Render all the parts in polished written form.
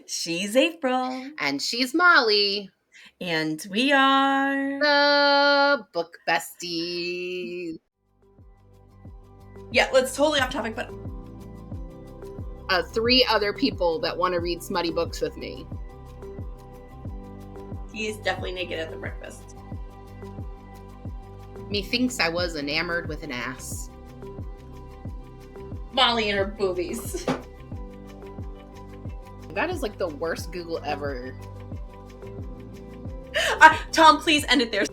She's April. And she's Molly. And we are... the Book Besties. Yeah, let's totally off topic, but... 3 other people that want to read smutty books with me. He's definitely naked at the breakfast. Methinks I was enamored with an ass. Molly and her boobies. That is like the worst Google ever. Tom, please end it there.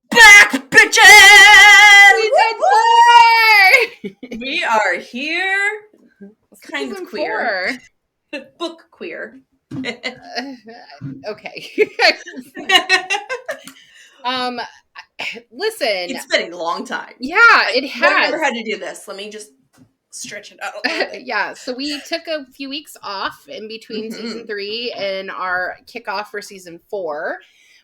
Back, bitches! We did 4! We are here. Kind of queer. 4. Book queer. Okay. Listen. It's been a long time. Yeah, it has. I've never had to do this. Let me just stretch it out. Yeah, so we took a few weeks off in between season 3 and our kickoff for season 4.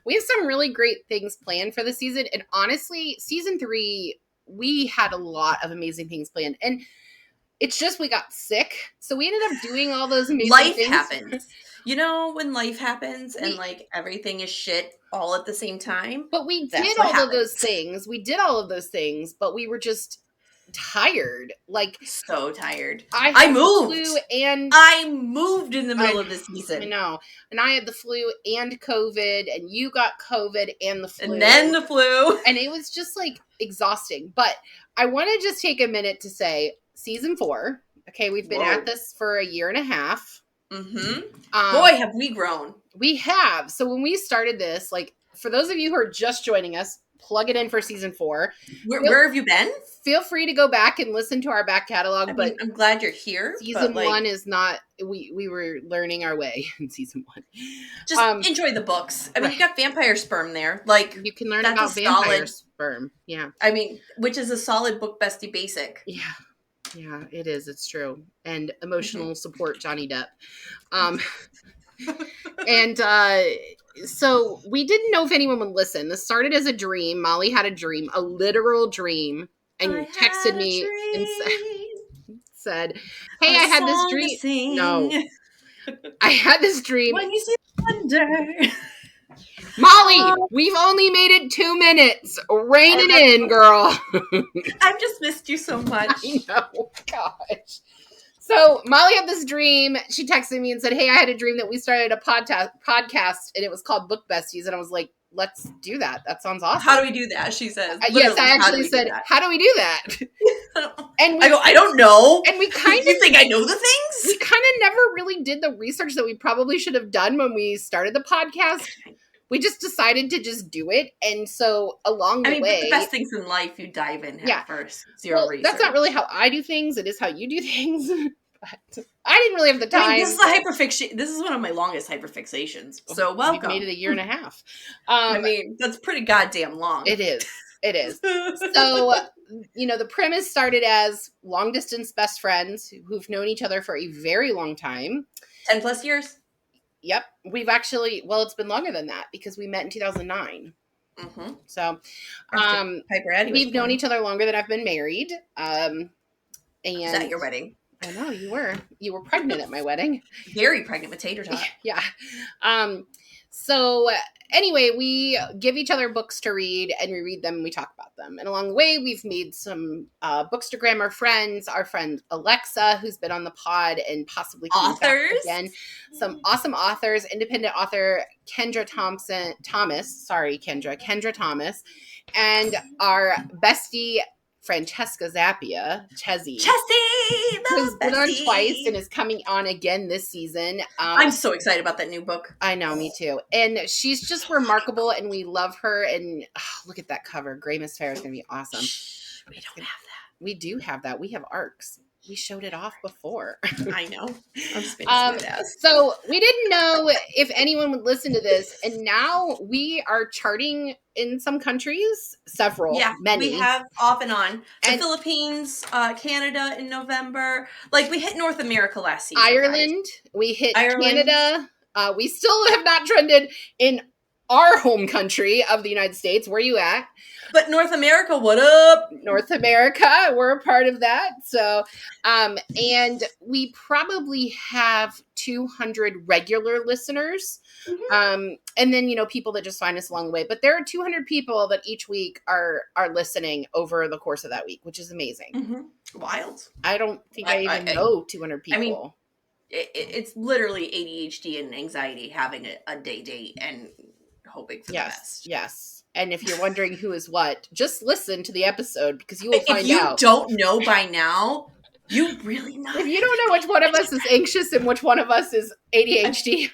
We have some really great things planned for the season. And honestly, season 3, we had a lot of amazing things planned. And it's just we got sick. So we ended up doing all those amazing things. Life happens. You know, when life happens and like everything is shit all at the same time. But we did all of those things. We did all of those things, but we were just tired. Like, so tired. I moved. Flu and I moved in the middle of the season. I know. And I had the flu and COVID, and you got COVID and the flu. And then the flu. And it was just like exhausting. But I want to just take a minute to say season 4. Okay, we've been at this for a year and a half. Boy, have we grown. We have. So when we started this, like, for those of you who are just joining us, plug it in for season 4. Where have you been? Feel free to go back and listen to our back catalog. I mean, I'm glad you're here. Season 1 is not. We were learning our way in season 1. Just enjoy the books. I mean, you got vampire sperm there. Like, you can learn about vampire sperm. Yeah. I mean, which is a solid book bestie basic. Yeah. Yeah, it is. It's true. And emotional support, Johnny Depp. And so we didn't know if anyone would listen. This started as a dream. Molly had a dream, a literal dream, and texted me and said, "Hey, I had this dream." No, I had this dream. When you see thunder. Molly, we've only made it 2 minutes. Rein it in, girl. I've just missed you so much. I know. Gosh. So Molly had this dream. She texted me and said, "Hey, I had a dream that we started a podcast and it was called Book Besties." And I was like, "Let's do that. That sounds awesome." How do we do that? She says. Yes, I actually said, "How do we do that?" And I go, "I don't know." And we kind of, you think I know the things? We kind of never really did the research that we probably should have done when we started the podcast. We just decided to just do it. And so along the way. The best things in life, you dive in head first. Zero research. That's not really how I do things. It is how you do things. But I didn't really have the time. I mean, this is a hyperfixation. This is one of my longest hyperfixations. So welcome. We made it a year and a half. I mean, that's pretty goddamn long. It is. It is. So, the premise started as long distance best friends who've known each other for a very long time. 10 plus years? Yep. We've actually, it's been longer than that because we met in 2009. So, we've known each other longer than I've been married. And is that your wedding? I know, you were pregnant at my wedding. Very pregnant with tater tot. Yeah. So anyway, we give each other books to read and we read them and we talk about them. And along the way, we've made some Bookstagram friends, our friend Alexa, who's been on the pod and possibly authors again. Some awesome authors, independent author Kendra Thomas, and our bestie Francesca Zappia, Chessie, who's been on twice and is coming on again this season. I'm so excited about that new book. I know, me too. And she's just remarkable, and we love her. And look at that cover. Grey Miss Fair is going to be awesome. We don't have that. We do have that. We have arcs. We showed it off before. I know. I'm so we didn't know if anyone would listen to this, and now we are charting in some countries. Many. We have off and on. The Philippines, Canada in November. Like, we hit North America last season. Ireland. We hit Canada. We still have not trended in our home country of the United States. Where are you at? But North America, what up? North America, we're a part of that. So, and we probably have 200 regular listeners. And then, people that just find us along the way. But there are 200 people that each week are listening over the course of that week, which is amazing. Wild. I don't think I even know 200 people. I mean, it's literally ADHD and anxiety having a day date and hoping for the best. Yes. And if you're wondering who is what, just listen to the episode because you will find out. If you don't know by now, you really know. If you don't know which one of us is anxious and which one of us is ADHD.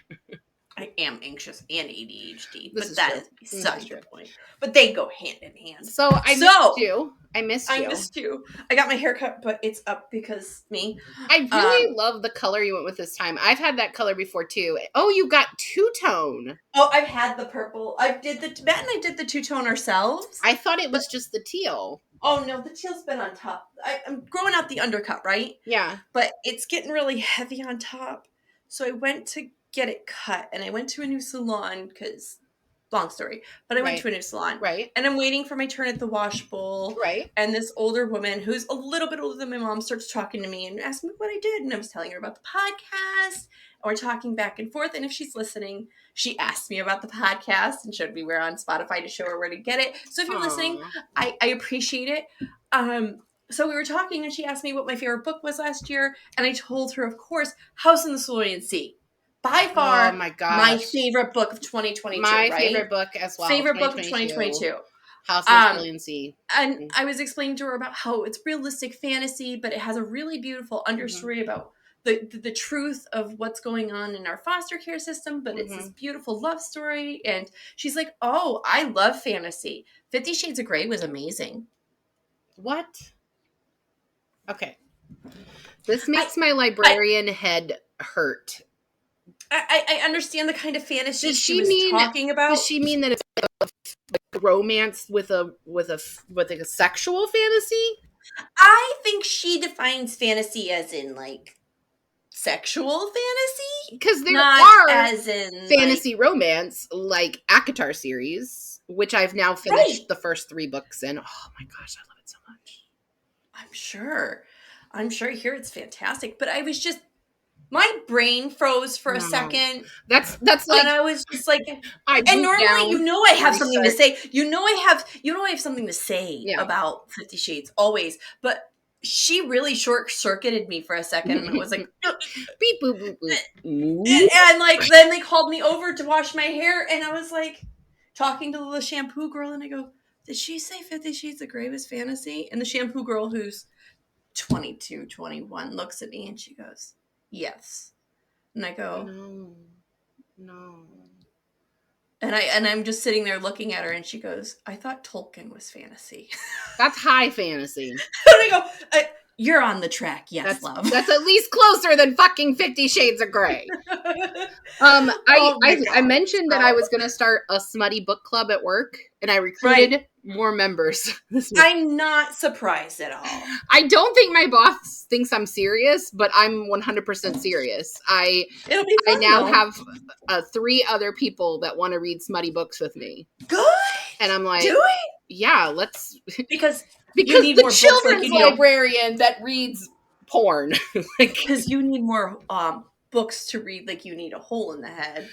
I am anxious and ADHD, This but is that true. is beside the point. But they go hand in hand. So I missed you. I missed you. I got my hair cut, but it's up because me. I really love the color you went with this time. I've had that color before too. Oh, you got two-tone. Oh, I've had the purple. Matt and I did the two-tone ourselves. I thought it was just the teal. Oh no, the teal's been on top. I'm growing out the undercut, right? Yeah. But it's getting really heavy on top. So I went to get it cut, and I went to a new salon because, long story, but I went to a new salon. Right. And I'm waiting for my turn at the wash bowl. Right. And this older woman who's a little bit older than my mom starts talking to me and asked me what I did. And I was telling her about the podcast. And we're talking back and forth. And if she's listening, she asked me about the podcast and showed me where on Spotify to show her where to get it. So if you're listening, I appreciate it. So we were talking and she asked me what my favorite book was last year. And I told her, of course, House in the Cerulean Sea. By far, my favorite book of 2022. My favorite book as well. Favorite book of 2022. House in the Cerulean Sea. And I was explaining to her about how it's realistic fantasy, but it has a really beautiful understory about the truth of what's going on in our foster care system, but it's this beautiful love story. And she's like, oh, I love fantasy. 50 Shades of Grey was amazing. What? Okay. This makes my librarian head hurt. I understand the kind of fantasy she was talking about. Does she mean that it's like a romance with a sexual fantasy? I think she defines fantasy as in like sexual fantasy, because there are as in fantasy romance like ACOTAR series, which I've now finished the first 3 books in. Oh my gosh, I love it so much. I'm sure. I hear it's fantastic, but I was just. My brain froze for a second. That's like, and I was just like, and normally, I have something to say. I have something to say about 50 Shades always. But she really short circuited me for a second, and I was like, beep boop boop boop. And like then they called me over to wash my hair, and I was like talking to the shampoo girl, and I go, did she say 50 Shades of Grey was fantasy? And the shampoo girl, who's 22, 21, looks at me and she goes, yes. And I go, no. And I'm just sitting there looking at her, and she goes, I thought Tolkien was fantasy. That's high fantasy. And I go, you're on the track, yes, love. That's at least closer than fucking 50 Shades of Grey. I mentioned that I was going to start a smutty book club at work, and I recruited more members this week. I'm not surprised at all. I don't think my boss thinks I'm serious, but I'm 100% serious. It'll be fun, I now have 3 other people that want to read smutty books with me. Good. And I'm like, do it. Yeah, let's. Because you need the more children's librarian that reads porn. Because you need more books to read, like you need a hole in the head.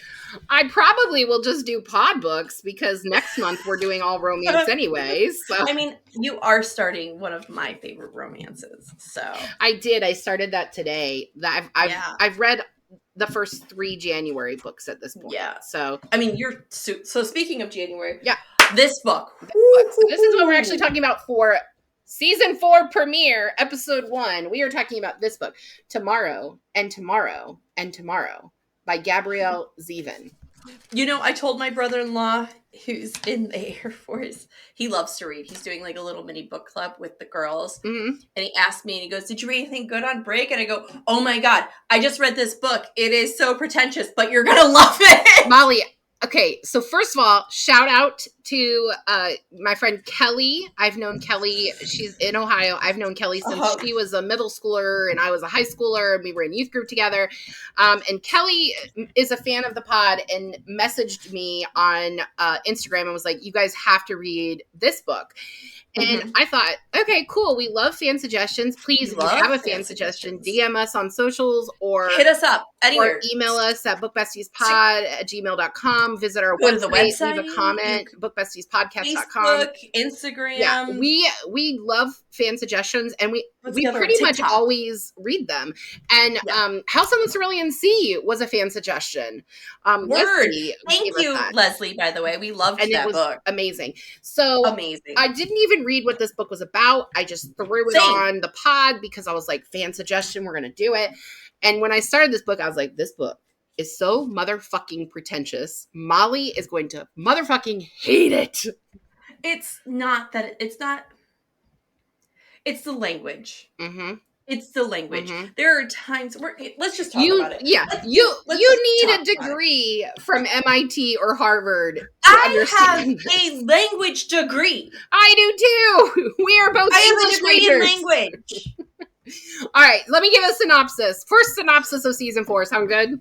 I probably will just do pod books because next month we're doing all romance anyways. So. I mean, you are starting one of my favorite romances. So I started that today. I've read the first 3 January books at this point. Yeah. So I mean, so speaking of January, yeah, this book. So this is what we're actually talking about for season 4 premiere, episode 1. We are talking about this book, Tomorrow and Tomorrow and Tomorrow by Gabrielle Zevin. I told my brother-in-law, who's in the Air Force, he loves to read. He's doing like a little mini book club with the girls. Mm-hmm. And he asked me, and he goes, did you read anything good on break? And I go, oh my God, I just read this book. It is so pretentious, but you're going to love it. Molly, Okay, so first of all, shout out to my friend Kelly. I've known Kelly. She's in Ohio. I've known Kelly since Oh, she was a middle schooler and I was a high schooler, and we were in youth group together. And Kelly is a fan of the pod and messaged me on Instagram and was like, "You guys have to read this book." And mhm. I thought, okay, cool. We love fan suggestions. We Please, if you love have a fan fan suggestion, suggestions. DM us on socials Hit us up or anywhere. email us at bookbestiespod@gmail.com. Visit our Go to the website, leave a website. You comment, bookbestiespodcast.com. Facebook, Yeah, Instagram. we love fan suggestions, and Put we together a pretty much TikTok. always read them. And Yeah. House on the Cerulean Sea was a fan suggestion. Word. Leslie Thank gave us you, that, Leslie, by the way. We and loved it that was book. amazing. So Amazing. I didn't even read what this book was about. I just threw it Same. on the pod because I was like, fan suggestion, we're going to do it. And when I started this book, I was like, this book is so motherfucking pretentious. Molly is going to motherfucking hate it. It's not that it's not. It's the language. Mm-hmm. It's the language. Mm-hmm. There are times where let's just talk about it. Let's You need talk a about it. degree from MIT or Harvard to I have understand this. a language degree. I do too. We are both I have a English degree in majors. language. All right, let me give a synopsis. First synopsis of season 4. Sound good?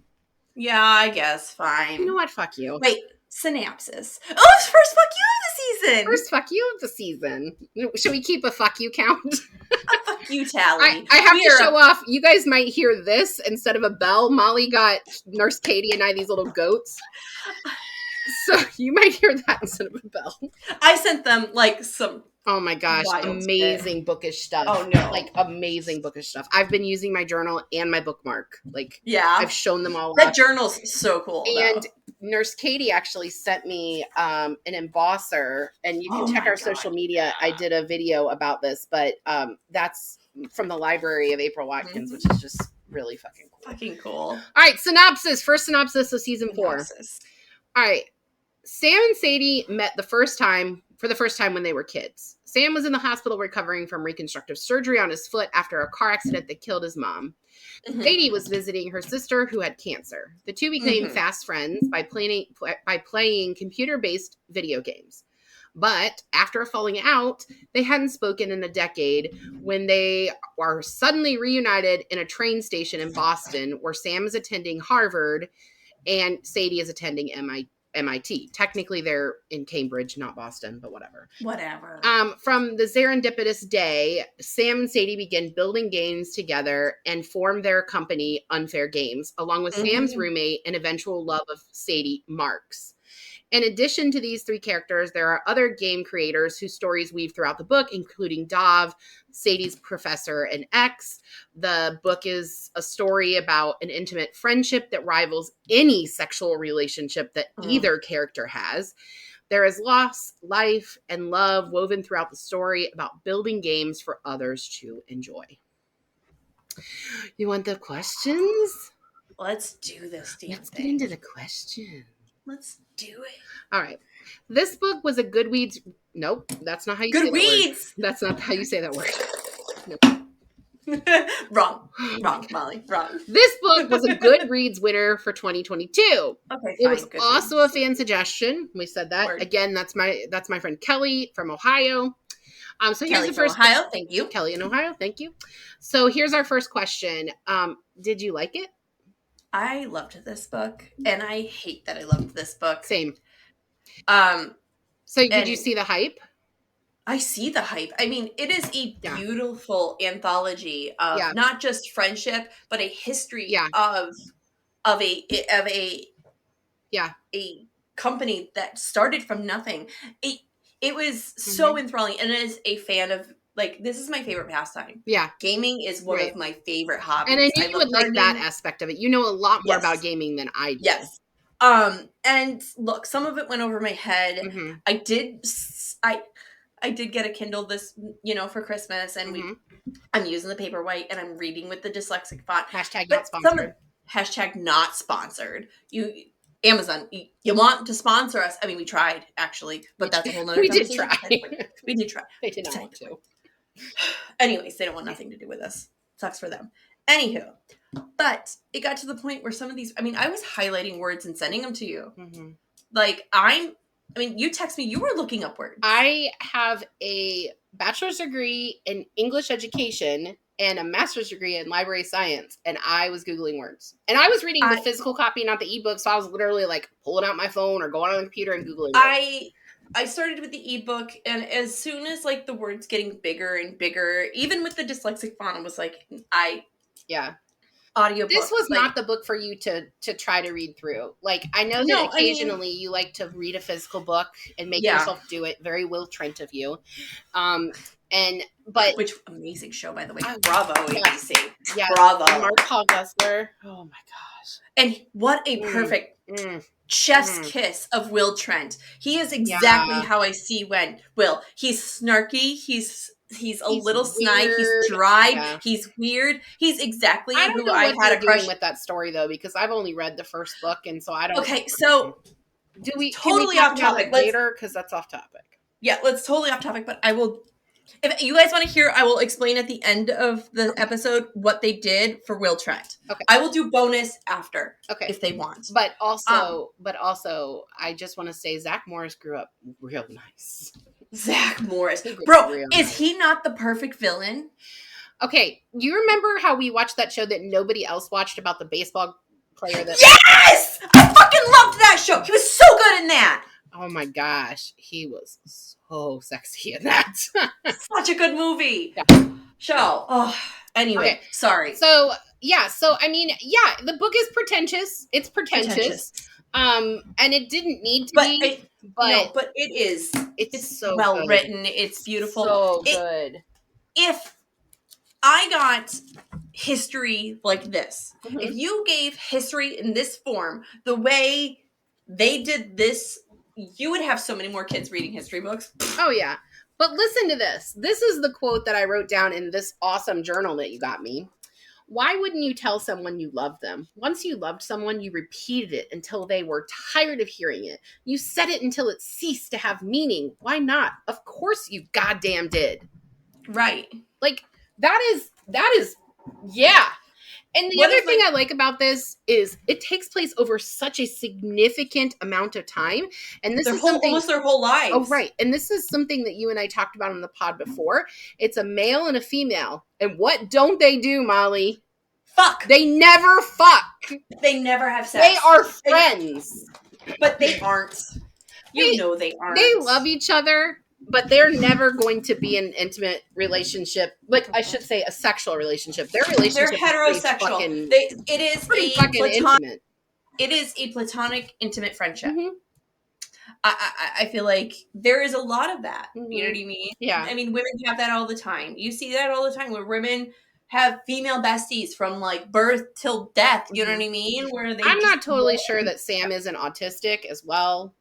Yeah, I guess. Fine. You know what? Fuck you. Wait, synapses. Oh, it's first fuck you of the season. First fuck you of the season. Should we keep a fuck you count? A fuck you tally. I have to show off. You guys might hear this instead of a bell. Molly got Nurse Katie and I these little goats. So you might hear that instead of a bell. I sent them like some. Oh my gosh, wild amazing shit. bookish stuff. Oh no. Like amazing bookish stuff. I've been using my journal and my bookmark. Like Yeah. I've shown them all That off. journal's so cool. And though. Nurse Katie actually sent me an embosser, and you can check our social media. I did a video about this, but that's from the library of April Watkins, which is just really fucking cool. Fucking cool. All right, synopsis. First synopsis of season 4. All right. Sam and Sadie met for the first time when they were kids. Sam was in the hospital recovering from reconstructive surgery on his foot after a car accident that killed his mom. Mm-hmm. Sadie was visiting her sister who had cancer. The two became fast friends by playing computer-based video games. But after a falling out, they hadn't spoken in a decade when they are suddenly reunited in a train station in Boston where Sam is attending Harvard and Sadie is attending MIT. Technically, they're in Cambridge, not Boston, but whatever. Whatever. From the serendipitous day, Sam and Sadie begin building games together and form their company, Unfair Games, along with Sam's roommate and eventual love of Sadie, Marks. In addition to these 3 characters, there are other game creators whose stories weave throughout the book, including Dov, Sadie's professor and ex. The book is a story about an intimate friendship that rivals any sexual relationship that either character has. There is loss, life, and love woven throughout the story about building games for others to enjoy. You want the questions? Let's do this damn Let's thing. get into the questions. Let's do it. All right. This book was a Goodreads. Nope, that's not how you say that word. That's not how you say that word. Nope. Wrong, Molly. Wrong. This book was a Goodreads winner for 2022. Okay, it was also a fan suggestion. We said that. Word. Again, that's my friend Kelly from Ohio. So here's the first Ohio. Thank you, Kelly in Ohio. Thank you. So here's our first question. Did you like it? I loved this book, and I hate that I loved this book. Same. So did you see the hype? I see the hype. I mean, it is a beautiful anthology of not just friendship, but a history of a company that started from nothing. It was so enthralling, and as a fan of, like, this is my favorite pastime. Yeah. Gaming is one of my favorite hobbies. And I knew you would like that aspect of it. You know a lot more about gaming than I do. Yes. And look, some of it went over my head. I did get a Kindle this, for Christmas, and I'm using the Paperwhite, and I'm reading with the dyslexic font. Hashtag not sponsored. Hashtag not sponsored. Amazon, you want to sponsor us? I mean, we tried, actually, but that's a whole nother conversation. We did try. They did not want to. Anyways, they don't want nothing to do with us. Sucks for them. Anywho, but it got to the point where some of these, I mean, I was highlighting words and sending them to you. Like, you text me, you were looking up words. I have a bachelor's degree in English education and a master's degree in library science, and I was Googling words. And I was reading the physical copy, not the ebook, so I was literally like pulling out my phone or going on the computer and Googling words. I started with the ebook, and as soon as like the words getting bigger and bigger, even with the dyslexic font, I was like, audiobook. This was not the book for you to try to read through. Like, I know that occasionally you like to read a physical book and make yourself do it. Very Will Trent of you. Which amazing show, by the way. Bravo, ABC. Yes. Bravo. Mark Paul Gosselaar. Oh my gosh. And what a perfect chef's kiss of Will Trent. He is exactly how I see Will. He's snarky. He's a little weird. Snide. He's dry. Yeah. He's weird. He's exactly I don't know what had a crush with that story though, because I've only read the first book, and so I don't. Okay, so do we totally off topic later? Because that's off topic. Yeah, let's totally off topic. But I will. If you guys want to hear, I will explain at the end of the episode what they did for Will Trent. Okay. I will do bonus after. Okay. If they want. But also, I just want to say Zach Morris grew up real nice. Zach Morris. Bro, is he not the perfect villain? Okay. You remember how we watched that show that nobody else watched about the baseball player that... Yes! I fucking loved that show. He was so good in that. Oh my gosh. He was so sexy in that. Such a good movie. Show. Oh, anyway, sorry. So I mean, the book is pretentious. It's pretentious. And it didn't need to be. But it is. It's so well written. It's beautiful. So good. If I got history like this, if you gave history in this form, the way they did this, you would have so many more kids reading history books. Oh, yeah. But listen to this. This is the quote that I wrote down in this awesome journal that you got me. Why wouldn't you tell someone you love them? Once you loved someone, you repeated it until they were tired of hearing it. You said it until it ceased to have meaning. Why not? Of course you goddamn did. Right. Like, that is, yeah. And the other thing I like about this is it takes place over such a significant amount of time. And this is almost their whole lives. Oh, right. And this is something that you and I talked about on the pod before. It's a male and a female. And what don't they do, Molly? Fuck. They never fuck. They never have sex. They are friends. But they aren't. You know they aren't. They love each other. But they're never going to be an intimate relationship. Like, I should say a sexual relationship. Their relationship is heterosexual. It is pretty fucking intimate. It is a platonic, intimate friendship. Mm-hmm. I feel like there is a lot of that. Mm-hmm. You know what I mean? Yeah. I mean, women have that all the time. You see that all the time where women have female besties from like birth till death. You know what I mean? Where I'm not totally sure that Sam isn't autistic as well.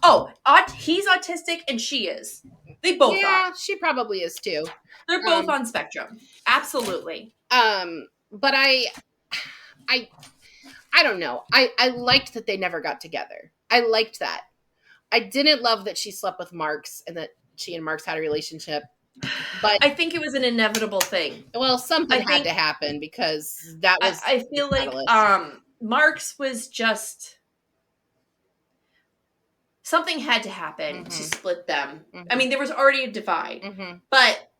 Oh, he's autistic and she is. They both are. Yeah, she probably is too. They're both on spectrum. Absolutely. But I don't know. I liked that they never got together. I liked that. I didn't love that she slept with Marks and that she and Marks had a relationship. But I think it was an inevitable thing. Well, something had to happen because that was I feel like Marks was just something had to happen to split them. Mm-hmm. I mean, there was already a divide, but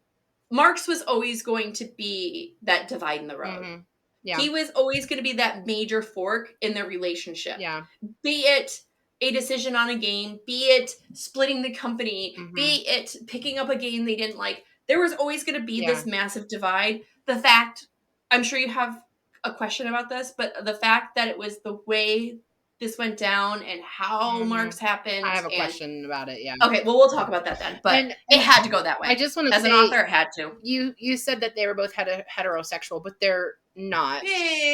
Marks was always going to be that divide in the road. Mm-hmm. Yeah. He was always going to be that major fork in their relationship. Yeah. Be it a decision on a game, be it splitting the company, be it picking up a game they didn't like. There was always going to be this massive divide. The fact, I'm sure you have a question about this, but the fact that it was the way this went down and how Marks happened. I have a question about it, yeah. Okay, well, we'll talk about that then. But it had to go that way. I just want to say, as an author, it had to. You said that they were both heterosexual, but they're not.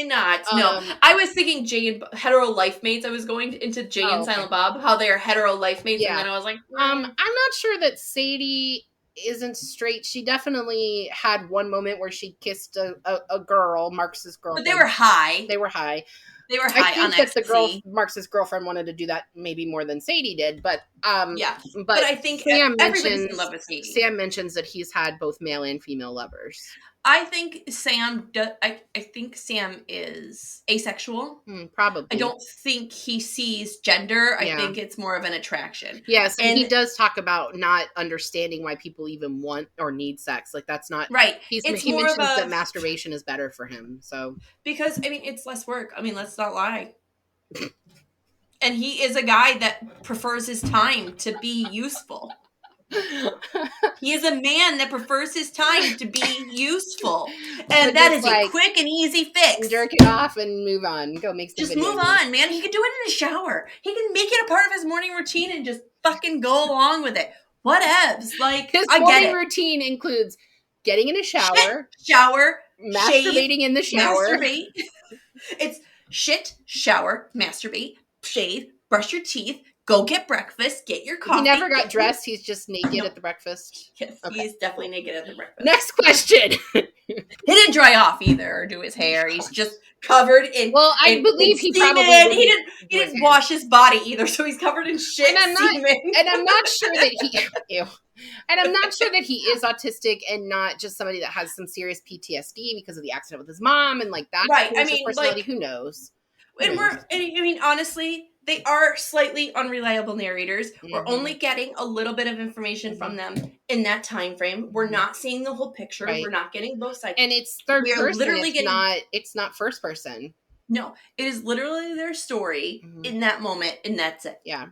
Not. No. I was thinking Jay and hetero life mates. I was going into Jay and Silent Bob, how they are hetero life mates, and then I was like, I'm not sure that Sadie isn't straight. She definitely had one moment where she kissed a girl, Marx's girlfriend. But they were high. They were high. I think that the Marx's girlfriend wanted to do that maybe more than Sadie did, but but I think everybody's in love with Sadie. Sam mentions that he's had both male and female lovers. I think Sam I think Sam is asexual. I Probably. don't think he sees gender. I Yeah. think it's more of an attraction. Yes, and he And does talk about not understanding why people even want or need sex. Like that's not right, it's he more of mentions that a masturbation is better for him. So because I mean it's less work. I mean, let's not lie. And he is a guy that prefers his time to be useful. He is a man that prefers his time to be useful. so And that just is a like quick and easy fix. jerk it off and move on. Go make some Just video move games. on, man. He can do it in the shower. He can make it a part of his morning routine and just fucking go along with it. Whatevs. Like, His I get morning it. routine includes getting in a Shit, shower, shower, shave, masturbating in the shower. masturbate. It's shit, shower, masturbate, shave, brush your teeth, go get breakfast, get your coffee. He never got get your... dressed. He's just naked No. at the breakfast. Yes, Okay, he's definitely naked at the breakfast. Next question. He didn't dry off either or do his hair. He's just covered in. Well, I believe he semen. probably wouldn't He do his didn't hair. wash his body either, so he's covered in shit, And I'm semen. not sure that he ew. And I'm not sure that he is autistic and not just somebody that has some serious PTSD because of the accident with his mom and like that. Right. I His mean, personality. like, Who knows? and I mean, honestly, they are slightly unreliable narrators. We're only getting a little bit of information from them in that time frame. We're not seeing the whole picture. Right. We're not getting both sides. And it's third We are person. literally getting It's not first person. No, it is literally their story in that moment, and that's it. Yeah.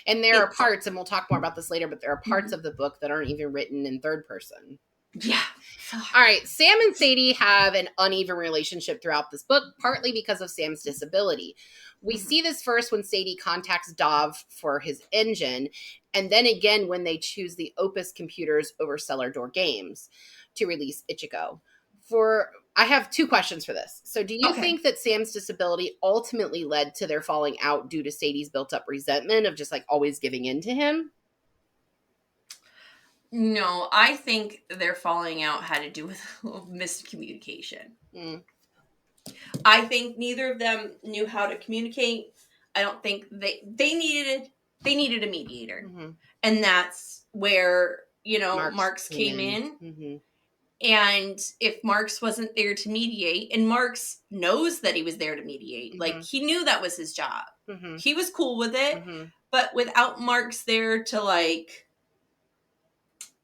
And there are parts, and we'll talk more about this later, but there are parts of the book that aren't even written in third person. Yeah. All right. Sam and Sadie have an uneven relationship throughout this book, partly because of Sam's disability. We see this first when Sadie contacts Dov for his engine, and then again when they choose the Opus computers over Cellar Door Games to release Ichigo. I have two questions for this. So do you think that Sam's disability ultimately led to their falling out due to Sadie's built up resentment of just like always giving in to him? No, I think their falling out had to do with miscommunication. I think neither of them knew how to communicate. I don't think they needed a mediator. And that's where, Marks came in. And if Marks wasn't there to mediate, and Marks knows that he was there to mediate, like he knew that was his job. He was cool with it, but without Marks there to like,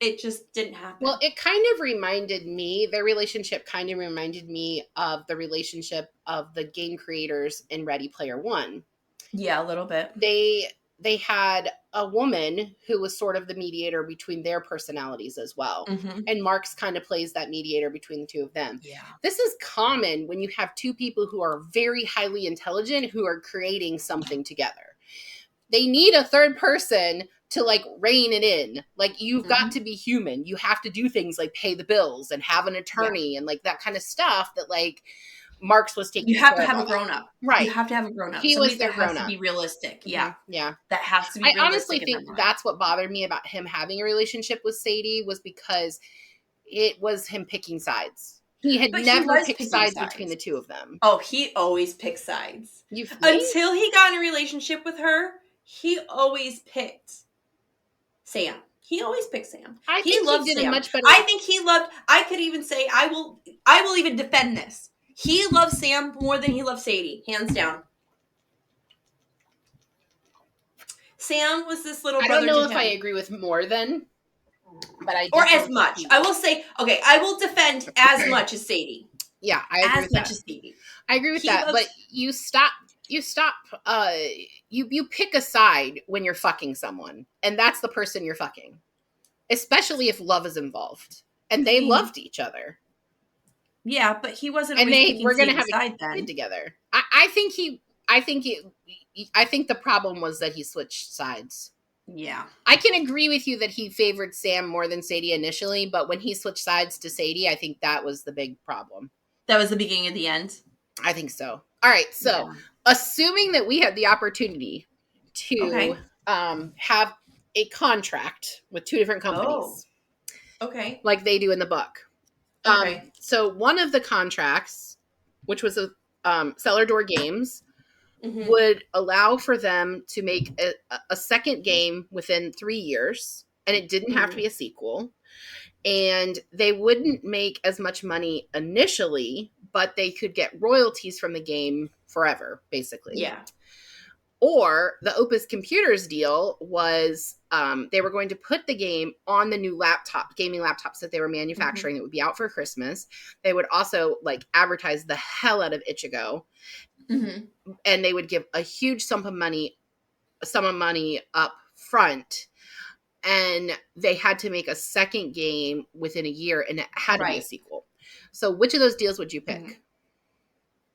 it just didn't happen. Well, it kind of reminded me, their relationship kind of reminded me of the relationship of the game creators in Ready Player One. Yeah, a little bit. They had a woman who was sort of the mediator between their personalities as well. And Marks kind of plays that mediator between the two of them. Yeah. This is common when you have two people who are very highly intelligent who are creating something together. They need a third person to like rein it in. Like you've got to be human. You have to do things like pay the bills and have an attorney and like that kind of stuff that like Marks was taking. You have to have a grown up, right? You have to have a grown up. He was their grown up. Has to be realistic. Yeah, yeah. That has to be. I honestly think that's what bothered me about him having a relationship with Sadie was because it was him picking sides. He had never picked sides between the two of them. Oh, he always picked sides. Until he got in a relationship with her, he always picked Sam. He always picked Sam. I think he did a much better. I think he loved. I could even say I will even defend this. He loved Sam more than he loved Sadie, hands down. Sam was this little brother. I don't know if I agree with more than, but or as much. I will say, okay, I will defend as much as Sadie. Yeah, I agree with that. As much as Sadie. I agree with that, but you stop. You pick a side when you're fucking someone, and that's the person you're fucking, especially if love is involved, and they loved each other. Yeah, but he wasn't. And we're gonna have a kid together. I think the problem was that he switched sides. Yeah, I can agree with you that he favored Sam more than Sadie initially, but when he switched sides to Sadie, I think that was the big problem. That was the beginning of the end. I think so. All right, so assuming that we had the opportunity to have a contract with two different companies, like they do in the book. So one of the contracts, which was a Cellar Door Games, would allow for them to make a second game within 3 years, and it didn't have to be a sequel. and they wouldn't make as much money initially, but they could get royalties from the game forever, basically. Yeah. Or the Opus Computers deal was they were going to put the game on the new gaming laptops that they were manufacturing that would be out for Christmas. They would also like advertise the hell out of Ichigo, and they would give a huge sum of money up front. And they had to make a second game within a year, and it had to be a sequel. So which of those deals would you pick?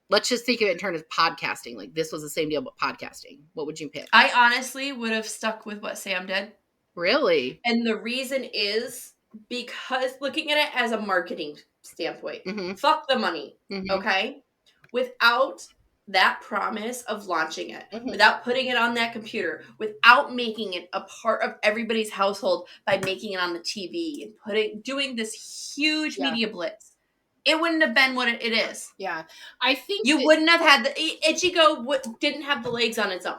Let's just think of it in terms of podcasting. Like this was the same deal, but podcasting. What would you pick? I honestly would have stuck with what Sam did. Really? And the reason is because looking at it as a marketing standpoint, fuck the money, okay? Without that promise of launching it, without putting it on that computer, without making it a part of everybody's household by making it on the TV and doing this huge media blitz, it wouldn't have been what it is. Yeah. I think you wouldn't have had Ichigo didn't have the legs on its own.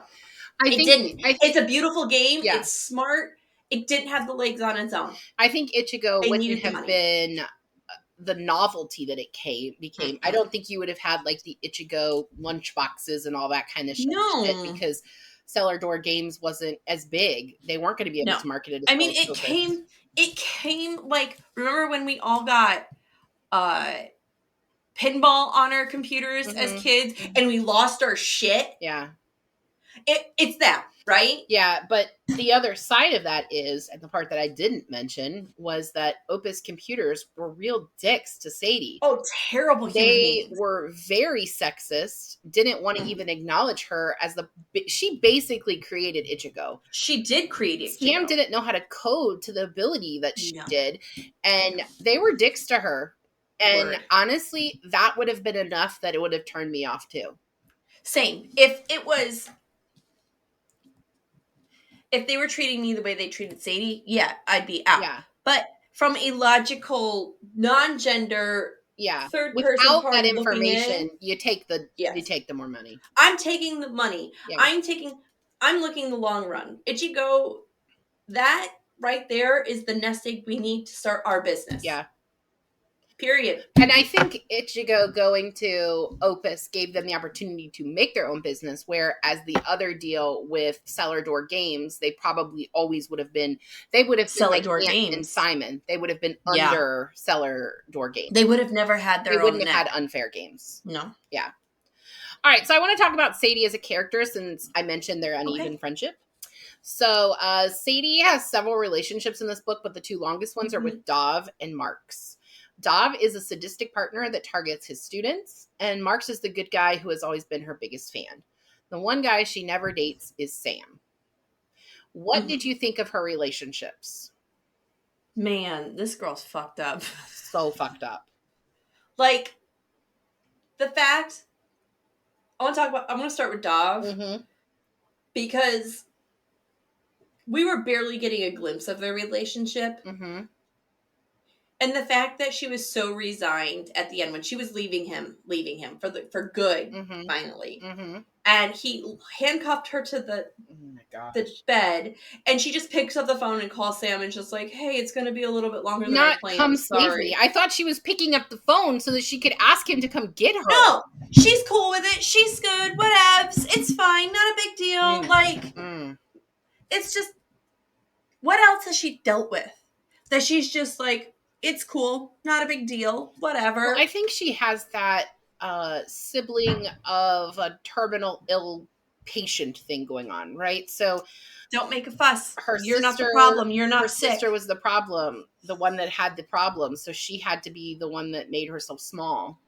It didn't. It's a beautiful game. Yeah. It's smart. It didn't have the legs on its own. I think Ichigo wouldn't have been the novelty that it became. I don't think you would have had like the Ichigo lunchboxes and all that kind of shit because Cellar Door Games wasn't as big. They weren't going to be able to market it. I mean, it came like, remember when we all got pinball on our computers as kids and we lost our shit? Yeah. It's that, right? Yeah, but the other side of that is, and the part that I didn't mention, was that Opus Computers were real dicks to Sadie. Oh, terrible human beings. They were very sexist, didn't want to even acknowledge her as she basically created Ichigo. She did create Ichigo. Sam didn't know how to code to the ability that she did, and they were dicks to her. And honestly, that would have been enough that it would have turned me off too. Same. If they were treating me the way they treated Sadie, yeah, I'd be out. Yeah. But from a logical, non-gender, third person without that information, you take the more money. I'm taking the money. Yeah. I'm looking the long run. Ichigo, that right there is the nest egg we need to start our business. Yeah. Period. And I think Ichigo going to Opus gave them the opportunity to make their own business, whereas the other deal with Cellar Door Games, they probably always would have been, Cellar Door Games and Simon. They would have been under Cellar Door Games. They would have never had their own. They wouldn't have had Unfair Games. No. Yeah. All right. So I want to talk about Sadie as a character since I mentioned their uneven friendship. So Sadie has several relationships in this book, but the two longest ones are with Dov and Marks. Dov is a sadistic partner that targets his students, and Marks is the good guy who has always been her biggest fan. The one guy she never dates is Sam. What did you think of her relationships? Man, this girl's fucked up. So fucked up. Like, the fact, I'm going to start with Dov, because we were barely getting a glimpse of their relationship. And the fact that she was so resigned at the end when she was leaving him for good, finally. And he handcuffed her to the bed, and she just picks up the phone and calls Sam and just like, hey, it's going to be a little bit longer than I planned. Come save me. I thought she was picking up the phone so that she could ask him to come get her. No, she's cool with it. She's good. Whatevs. It's fine. Not a big deal. It's just, what else has she dealt with? That she's just like, it's cool, not a big deal, whatever. Well, I think she has that sibling of a terminal ill patient thing going on, right? So don't make a fuss. You're not the problem. You're not sick. Her sister was the problem, the one that had the problem. So she had to be the one that made herself small.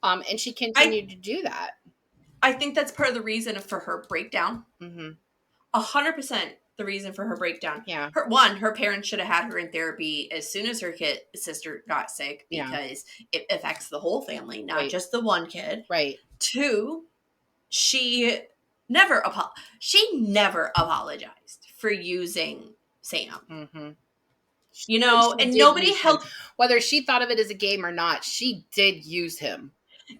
And she continued to do that. I think that's part of the reason for her breakdown. 100%. The reason for her breakdown. Yeah. Her parents should have had her in therapy as soon as her sister got sick, because it affects the whole family, not just the one kid. Right. 2, she never apologized for using Sam. You know, and nobody helped. Whether she thought of it as a game or not, she did use him.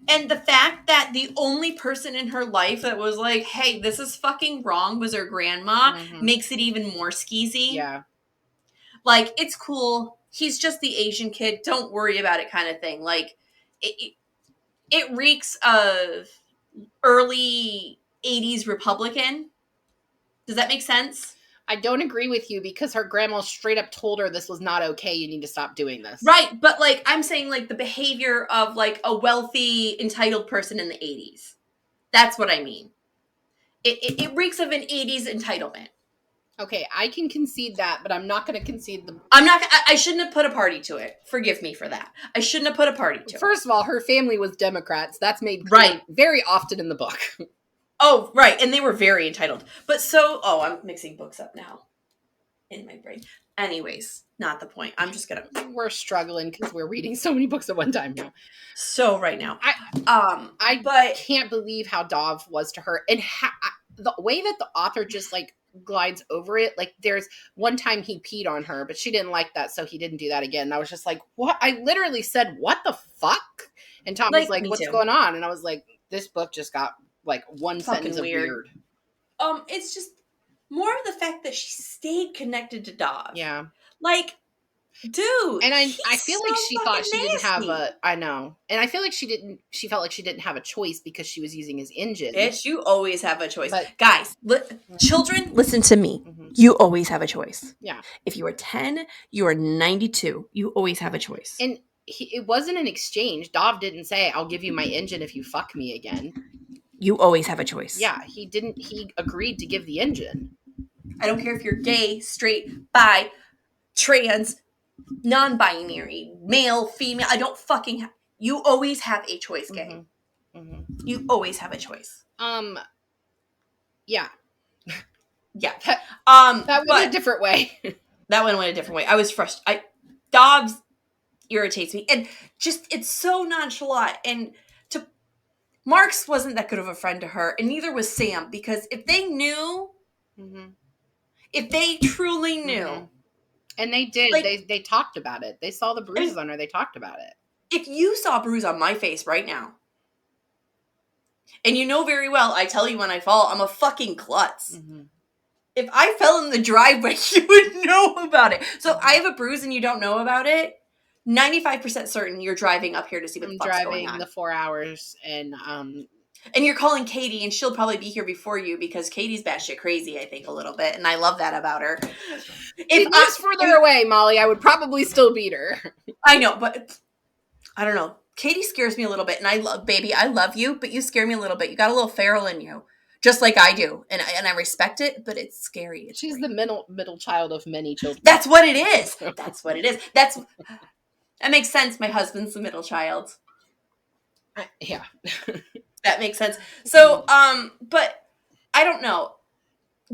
And the fact that the only person in her life that was like, hey, this is fucking wrong, was her grandma, makes it even more skeezy. Yeah. Like, it's cool. he's just the Asian kid. Don't worry about it, kind of thing. Like it reeks of early 80s Republican. Does that make sense? I don't agree with you because her grandma straight up told her this was not okay. You need to stop doing this. Right, but like I'm saying, like the behavior of like a wealthy, entitled person in the 80s. That's what I mean. It reeks of an 80s entitlement. Okay, I can concede that, but I'm not going to concede the. I'm not. I shouldn't have put a party to it. Forgive me for that. I shouldn't have put a party to it. First of all, her family was Democrats. That's made clear Right. very often in the book. Oh, right, and they were very entitled. But so, I'm mixing books up now in my brain. Anyways, not the point. I'm just gonna. We're struggling because we're reading so many books at one time now. So right now, I can't believe how Dov was to her, and the way that the author just like glides over it. Like there's one time he peed on her, but she didn't like that, so he didn't do that again. And I was just like, what? I literally said, what the fuck? And Tom was like, what's going on? And I was like, this book just got like one sentence of weird. It's just more of the fact that she stayed connected to Dov. Yeah. Like, dude. And I feel like she thought she didn't have I know. And I feel like she felt like she didn't have a choice because she was using his engine. Bitch, you always have a choice. But, guys, children, listen to me. Mm-hmm. You always have a choice. Yeah. If you are 10, you are 92. You always have a choice. And it wasn't an exchange. Dov didn't say, I'll give you my engine if you fuck me again. You always have a choice. Yeah, he agreed to give the engine. I don't care if you're gay, straight, bi, trans, non-binary, male, female. I don't fucking you always have a choice, gay. Mm-hmm. Mm-hmm. You always have a choice. Yeah. Yeah. That went a different way. That one went a different way. I was frustrated. Dobbs irritates me. And just, it's so nonchalant. And Marks wasn't that good of a friend to her, and neither was Sam, because if they knew, mm-hmm. if they truly knew. Mm-hmm. And they did. Like, they talked about it. They saw the bruises on her. They talked about it. If you saw a bruise on my face right now, and you know very well, I tell you when I fall, I'm a fucking klutz. Mm-hmm. If I fell in the driveway, you would know about it. So I have a bruise and you don't know about it, 95% certain you're driving up here to see what the fuck's going on. I'm driving the 4 hours and you're calling Katie, and she'll probably be here before you because Katie's batshit crazy, I think, a little bit, and I love that about her. If I was further away, Molly, I would probably still beat her. I know, but I don't know. Katie scares me a little bit, and I love you, but you scare me a little bit. You got a little feral in you, just like I do, and I respect it, but it's scary. She's the middle child of many children. That's what it is. That's what it is. That makes sense. My husband's the middle child. Yeah. That makes sense. So, but I don't know.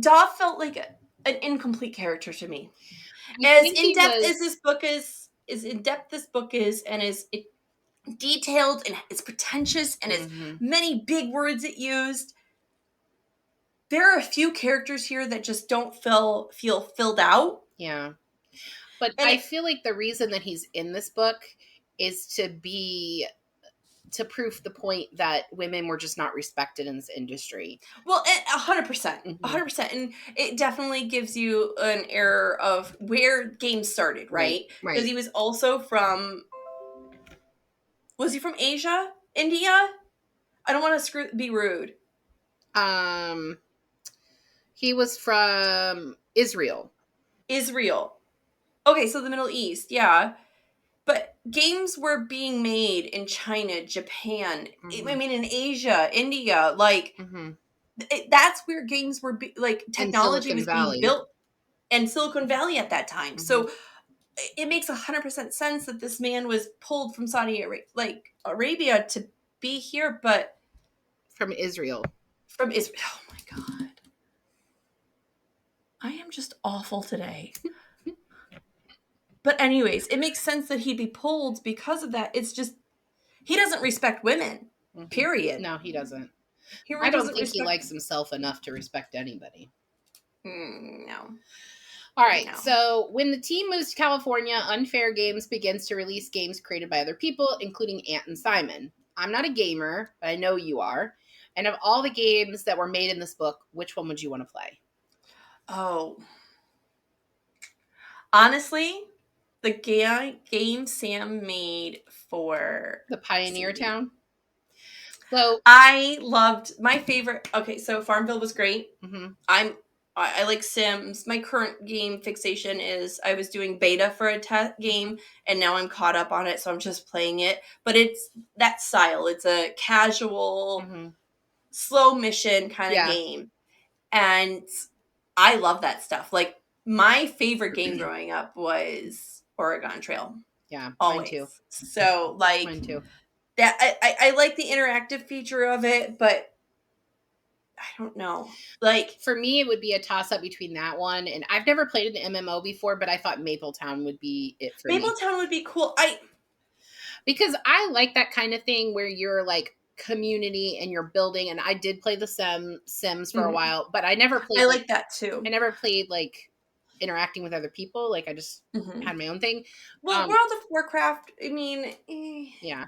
Dov felt like an incomplete character to me. As in-depth as this book is, and as detailed, and as pretentious, and as many big words it used, there are a few characters here that just don't feel filled out. Yeah. But I feel like the reason that he's in this book is to prove the point that women were just not respected in this industry. Well, 100%. 100%. And it definitely gives you an error of where games started, right? Right. Because he was also from... Was he from Asia? India? I don't want to be rude. He was from Israel. Okay, so the Middle East, yeah. But games were being made in China, Japan, I mean, in Asia, India, like, that's where games were, technology was being built, and Silicon Valley at that time. So it makes 100% sense that this man was pulled from Saudi Arabia to be here, but... From Israel. Oh my God. I am just awful today. But anyways, it makes sense that he'd be pulled because of that. It's just, he doesn't respect women, period. No, he doesn't. I don't think he likes himself enough to respect anybody. No. All right, so when the team moves to California, Unfair Games begins to release games created by other people, including Ant and Simon. I'm not a gamer, but I know you are. And of all the games that were made in this book, which one would you want to play? Oh. Honestly... the game Sam made for The Pioneer CD. Town. So I loved my favorite. Okay, so Farmville was great. mm-hmm. I like Sims. My current game fixation is I was doing beta for a game, and now I'm caught up on it, so I'm just playing it. But it's that style. It's a casual, Mm-hmm. slow mission kind of game, and I love that stuff. Like my favorite game growing up was Oregon Trail. Yeah, Always. mine too. So like Mine too. that I like the interactive feature of it, but I don't know. Like for me, it would be a toss up between that one and I've never played an MMO before, but I thought Mapletown would be it for me. Mapletown would be cool. Because I like that kind of thing where you're like community and you're building. And I did play the Sims for a while, but I never played. I like that too. I never played like interacting with other people. Like I just had my own thing. Well, World of Warcraft. I mean, yeah.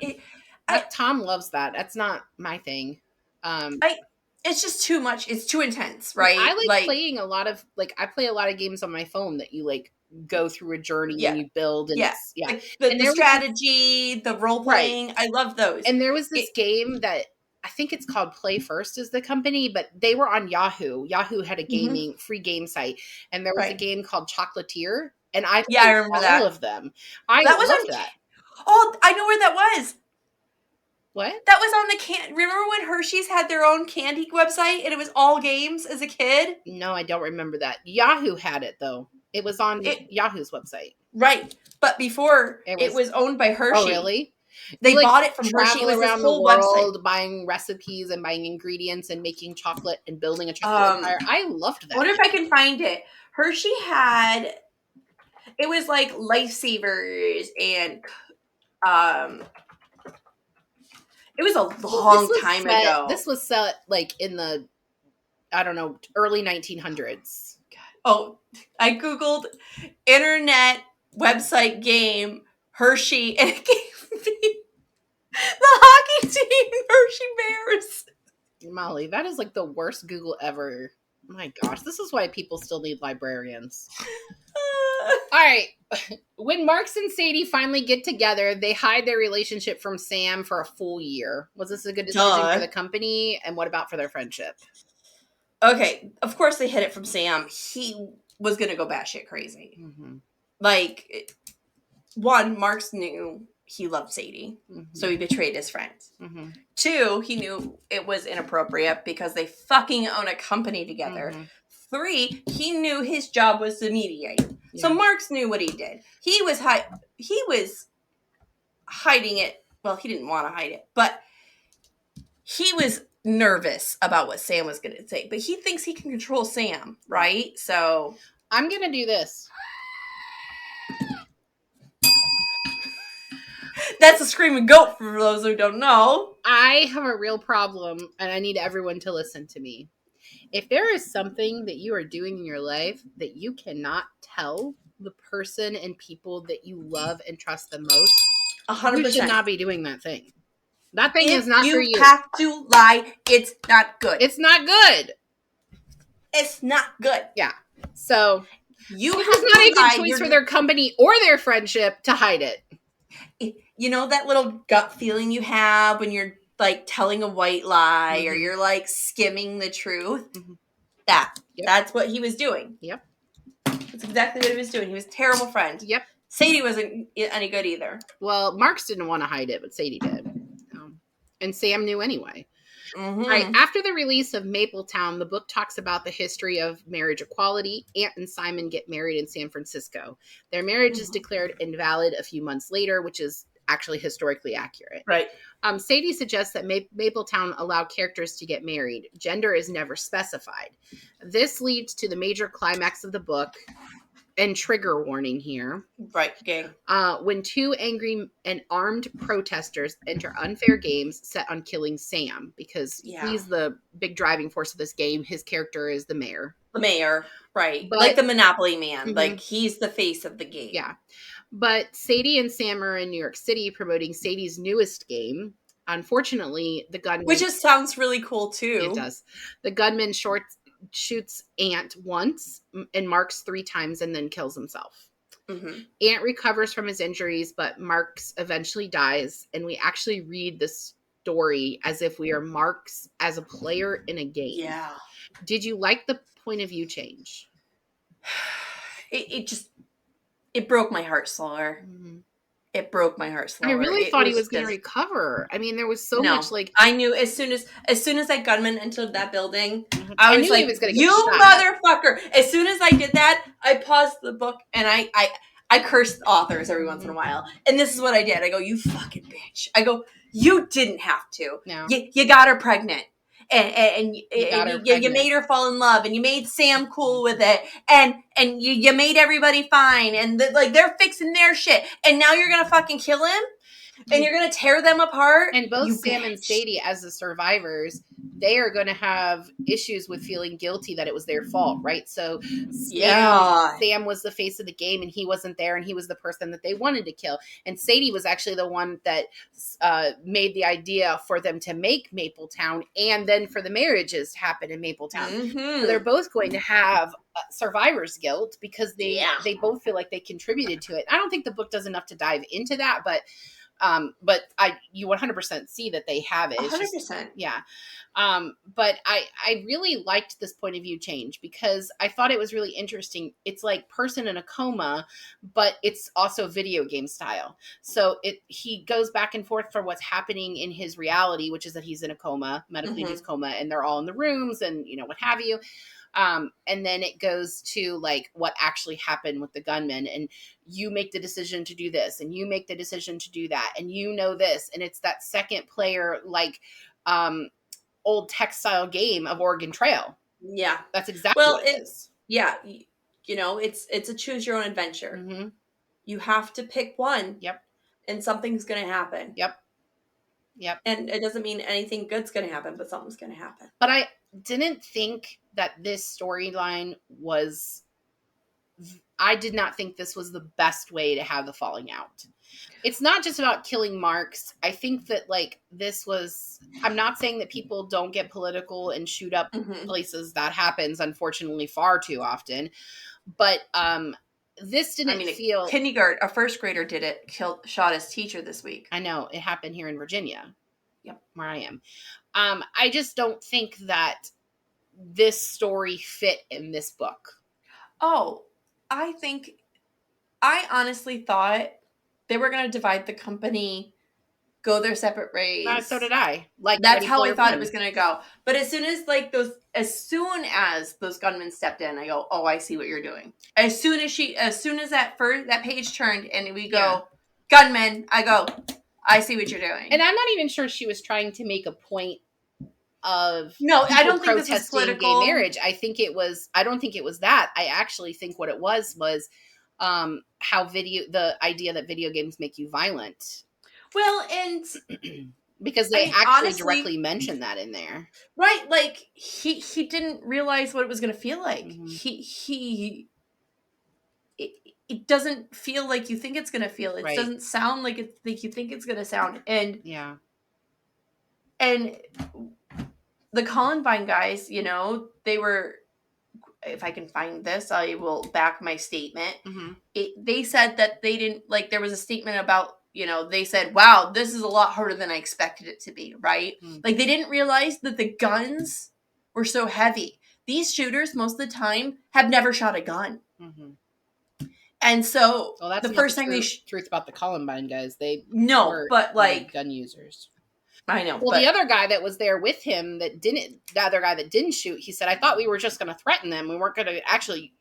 Tom loves that. That's not my thing. It's just too much. It's too intense, right? I like playing a lot of I play a lot of games on my phone that you like go through a journey and you build and it's like the strategy, the role playing. I love those. And there was this game that I think it's called Play First is the company, but they were on Yahoo. Yahoo had a gaming free game site, and there was a game called Chocolatier, and I remember all of them. I loved that. Oh, I know where that was. What? That was on the remember when Hershey's had their own candy website and it was all games as a kid? No, I don't remember that. Yahoo had it though. It was on Yahoo's website. Right. But before it was owned by Hershey. Oh, really? They bought it from Hershey. It was around this whole the world website. buying recipes and buying ingredients and making chocolate and building a chocolate empire. I loved that. I wonder if I can find it. Hershey had it was like Lifesavers and it was a long time ago. This was set like in the, I don't know, early 1900s. Oh, I Googled internet website game Hershey and it gave me the hockey team Hershey Bears. Molly, that is like the worst Google ever. My gosh, this is why people still need librarians. All right. When Marks and Sadie finally get together, they hide their relationship from Sam for a full year. Was this a good decision for the company? And what about for their friendship? Okay, of course they hid it from Sam. He was going to go batshit crazy. Like, one, Marks knew he loved Sadie, so he betrayed his friends. 2, he knew it was inappropriate because they fucking own a company together. 3, he knew his job was to mediate. So Marks knew what he did. He was hiding it. Well, he didn't want to hide it, but he was nervous about what Sam was going to say. But he thinks he can control Sam, right? So I'm going to do this. That's a screaming goat for those who don't know. I have a real problem, and I need everyone to listen to me. If there is something that you are doing in your life that you cannot tell the person and people that you love and trust the most, 100%. you should not be doing that thing. That thing is not for you. You have to lie. It's not good. It's not good. It's not good. Yeah. So you have not a good choice for their company or their friendship to hide it. You know that little gut feeling you have when you're like telling a white lie or you're like skimming the truth? That's what he was doing. Yep. That's exactly what he was doing. He was a terrible friend. Yep. Sadie wasn't any good either. Well, Marks didn't want to hide it, but Sadie did. And Sam knew anyway. All right. After the release of Mapletown, the book talks about the history of marriage equality. Ant and Simon get married in San Francisco. Their marriage is declared invalid a few months later, which is actually historically accurate. Right. Sadie suggests that Mapletown allow characters to get married. Gender is never specified. This leads to the major climax of the book. And trigger warning here. Right, gang. When 2 angry and armed protesters enter unfair games set on killing Sam, because he's the big driving force of this game. His character is the mayor. The mayor, right. But, like the Monopoly man. Like, he's the face of the game. Yeah. But Sadie and Sam are in New York City promoting Sadie's newest game. Unfortunately, the gunman... Which just sounds really cool, too. It does. The gunman shoots Ant once and Marks 3 times and then kills himself. Mm-hmm. Ant recovers from his injuries, but Marks eventually dies, and we actually read this story as if we are Marks as a player in a game. Yeah. Did you like the point of view change? It broke my heart slower. Mm-hmm. It broke my heart I slower. really It thought he was was going to just recover. I mean, there was so much no. like I knew as soon as that gunman entered that building, I I was knew he like, was going to get "You shot. motherfucker!" As soon as I did that, I paused the book and I cursed authors every once in a while. And this is what I did. I go, "You fucking bitch!" I go, "You didn't have to. No, You got her pregnant." And you got her you pregnant. made her fall in love, and you made Sam cool with it, and you made everybody fine, and like they're fixing their shit, and now you're gonna fucking kill him, and you're gonna tear them apart. And both You Sam and bitch. Sadie, as the survivors, they are going to have issues with feeling guilty that it was their fault, right? So Yeah. Sam was the face of the game, and he wasn't there, and he was the person that they wanted to kill. And Sadie was actually the one that made the idea for them to make Mapletown, and then for the marriages to happen in Mapletown. Mm-hmm. So they're both going to have survivor's guilt because they Yeah. both feel like they contributed to it. I don't think the book does enough to dive into that, but you 100% see that they have it. It's just 100%. yeah. But I really liked this point of view change because I thought it was really interesting. It's like person in a coma, but it's also video game style. So he goes back and forth for what's happening in his reality, which is that he's in a coma, medically induced coma, and they're all in the rooms and what have you. And then it goes to like what actually happened with the gunman, and you make the decision to do this, and you make the decision to do that, and this, and it's that second player like old textile game of Oregon Trail. Yeah. That's exactly Well, what it is. yeah, it's a choose your own adventure. Mm-hmm. You have to pick one. Yep. And something's going to happen. Yep. Yep. And it doesn't mean anything good's going to happen, but something's going to happen. But I didn't think that this storyline was. I did not think this was the best way to have the falling out. It's not just about killing Marks. I think that like this was. I'm not saying that people don't get political and shoot up places. That happens, unfortunately, far too often. But this didn't feel. A first grader did it. Shot his teacher this week. I know it happened here in Virginia. Yep, where I am. I just don't think that this story fit in this book. Oh, I honestly thought they were going to divide the company, go their separate ways. So did I. Like that's how I thought it was going to go. But as soon as those gunmen stepped in, I go, "Oh, I see what you're doing." As soon as that page turned and we go, "Gunmen," I go, "I see what you're doing." And I'm not even sure she was trying to make a point of I don't think this was political. Gay marriage. I don't think it was that. I actually think what it was the idea that video games make you violent. Well, and because they actually directly mentioned that in there. Right, like he didn't realize what it was going to feel like. Mm-hmm. It doesn't feel like you think it's going to feel. It doesn't sound like you think it's going to sound. And and the Columbine guys, they were, if I can find this, I will back my statement. Mm-hmm. They said that they didn't, like, there was a statement about, they said, "Wow, this is a lot harder than I expected it to be," right? Mm-hmm. Like, they didn't realize that the guns were so heavy. These shooters, most of the time, have never shot a gun. Mm-hmm. And so, that's the first thing truth about the Columbine guys. They but like gun users. I know. Well, the other guy that was there with him the other guy that didn't shoot, he said, "I thought we were just going to threaten them. We weren't going to actually,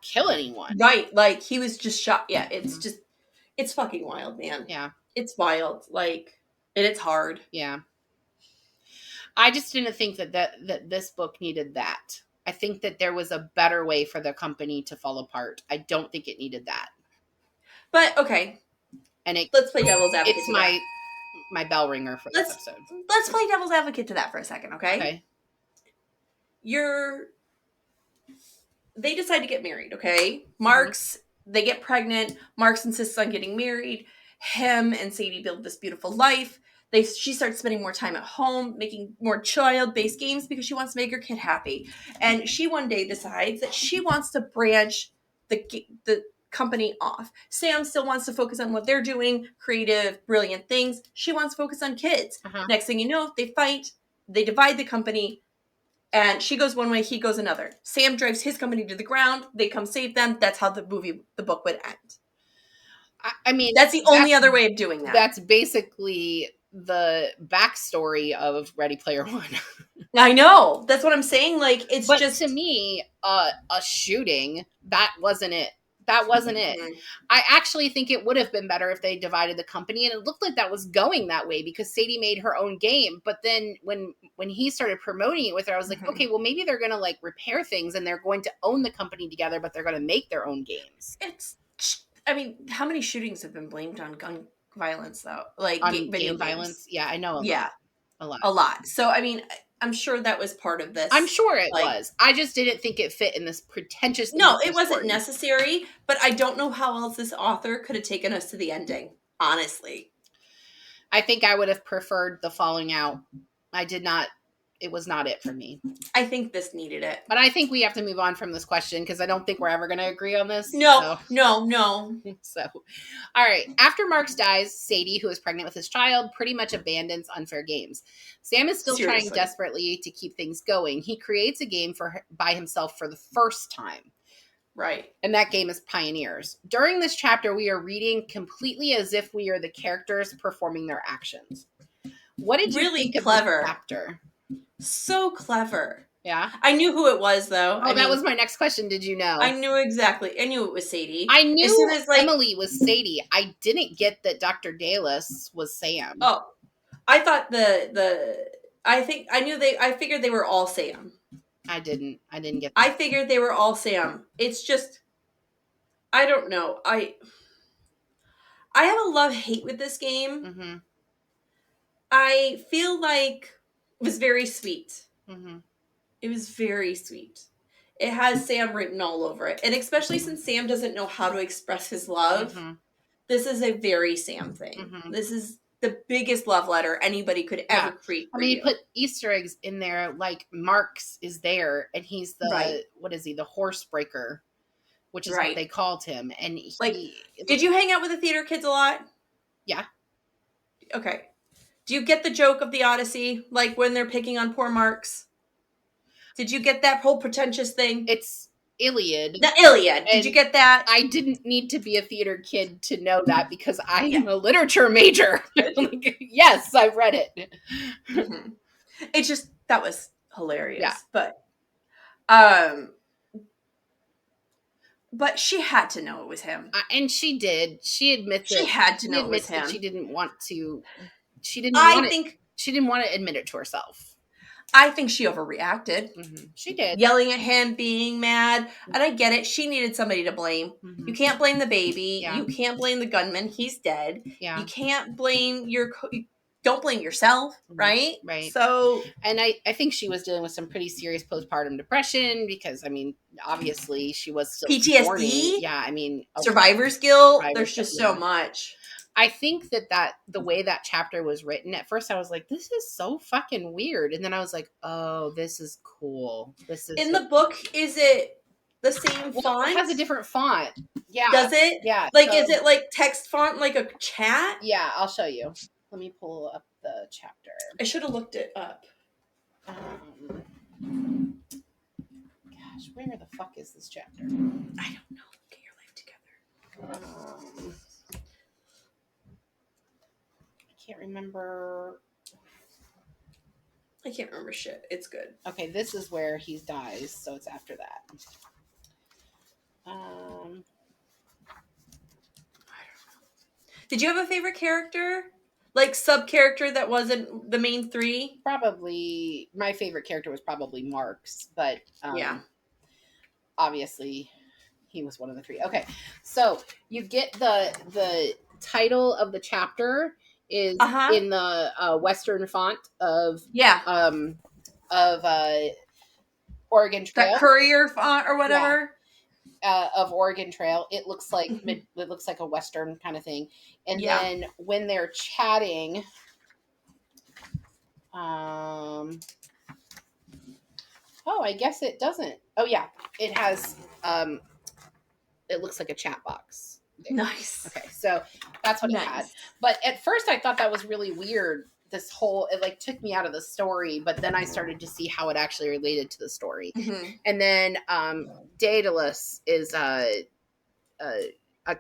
kill anyone." Right. Like, he was just shot. Yeah. It's it's fucking wild, man. Yeah. It's wild. Like, and it's hard. Yeah. I just didn't think that this book needed that. I think that there was a better way for the company to fall apart. I don't think it needed that. But, okay. And let's play devil's advocate. It's my bell ringer for this episode. Let's play devil's advocate to that for a second, okay? They decide to get married, okay? Marks, they get pregnant. Marks insists on getting married. Him and Sadie build this beautiful life. She starts spending more time at home, making more child-based games because she wants to make her kid happy. And she one day decides that she wants to branch the company off. Sam still wants to focus on what they're doing, creative, brilliant things. She wants to focus on kids. Next thing you know, they fight, they divide the company, and she goes one way, he goes another. Sam drives his company to the ground, they come save them. That's how the book would end. I mean, that's the only other way of doing that. That's basically the backstory of Ready Player One. I know. That's what I'm saying. Like, it's but just... to me, a shooting, that wasn't it. That wasn't it. I actually think it would have been better if they divided the company, and it looked like that was going that way because Sadie made her own game. But then when he started promoting it with her, I was like, okay, well, maybe they're going to like repair things and they're going to own the company together, but they're going to make their own games. I mean, how many shootings have been blamed on gun violence, though? Like, on video game violence? Yeah, I know. A lot. So, I mean, I'm sure that was part of this. I'm sure it was. I just didn't think it fit in this pretentious... No, it wasn't necessary, but I don't know how else this author could have taken us to the ending, honestly. I think I would have preferred the falling out. I did not... It was not it for me. I think this needed it. But I think we have to move on from this question because I don't think we're ever going to agree on this. No. So, all right. After Marks dies, Sadie, who is pregnant with his child, pretty much abandons Unfair Games. Sam is still trying desperately to keep things going. He creates a game by himself for the first time. Right. And that game is Pioneers. During this chapter, we are reading completely as if we are the characters performing their actions. What did you think of this chapter? So clever. Yeah. I knew who it was, though. Oh, that was my next question. Did you know? I knew exactly. I knew it was Sadie. I knew as soon as, Emily was Sadie. I didn't get that Dr. Dallas was Sam. Oh, I thought I figured they were all Sam. I didn't get that. I figured they were all Sam. It's just, I don't know. I have a love-hate with this game. Mm-hmm. I feel like it was very sweet. Mm-hmm. It was very sweet. It has Sam written all over it. And especially since Sam doesn't know how to express his love, this is a very Sam thing. Mm-hmm. This is the biggest love letter anybody could ever create for you put Easter eggs in there, like Marks is there, and he's the, what is he, the horse breaker, which is what they called him. And did you hang out with the theater kids a lot? Yeah. Okay. Do you get the joke of the Odyssey, like when they're picking on poor Marks? Did you get that whole pretentious thing? It's Iliad. The Iliad. Did you get that? I didn't need to be a theater kid to know that because I am a literature major. Yes, I've read it. Mm-hmm. It's just, that was hilarious. Yeah. But she had to know it was him. And she did. She admits she had to know it was him. She didn't want to. She didn't want to admit it to herself. I think she overreacted. Mm-hmm. She did. Yelling at him, being mad. And I get it. She needed somebody to blame. Mm-hmm. You can't blame the baby. Yeah. You can't blame the gunman. He's dead. Yeah. You can't blame don't blame yourself, right? Right. So, and I think she was dealing with some pretty serious postpartum depression because, I mean, obviously she was still PTSD. Mourning. Yeah, I mean, survivor's guilt. There's just so much. I think that the way that chapter was written, at first I was like, this is so fucking weird. And then I was like, oh, this is cool. This is in the book, is it the same font? It has a different font. Yeah. Does it? Yeah. Like, is it like text font, like a chat? Yeah, I'll show you. Let me pull up the chapter. I should have looked it up. Gosh, where the fuck is this chapter? I don't know. Get your life together. I can't remember. I can't remember shit. It's good. Okay, this is where he dies, so it's after that. I don't know. Did you have a favorite character? Like, sub-character that wasn't the main three? Probably, my favorite character was probably Marks, but obviously he was one of the three. Okay, so you get the title of the chapter is in the Western font of Oregon Trail. That Courier font or whatever. Yeah. Of Oregon Trail. It looks like it looks like a Western kind of thing. And then when they're chatting, I guess it doesn't. Oh yeah, it has it looks like a chat box. Nice. Okay, so that's what it had. But at first I thought that was really weird. This whole, it like took me out of the story, but then I started to see how it actually related to the story. Mm-hmm. And then Daedalus is a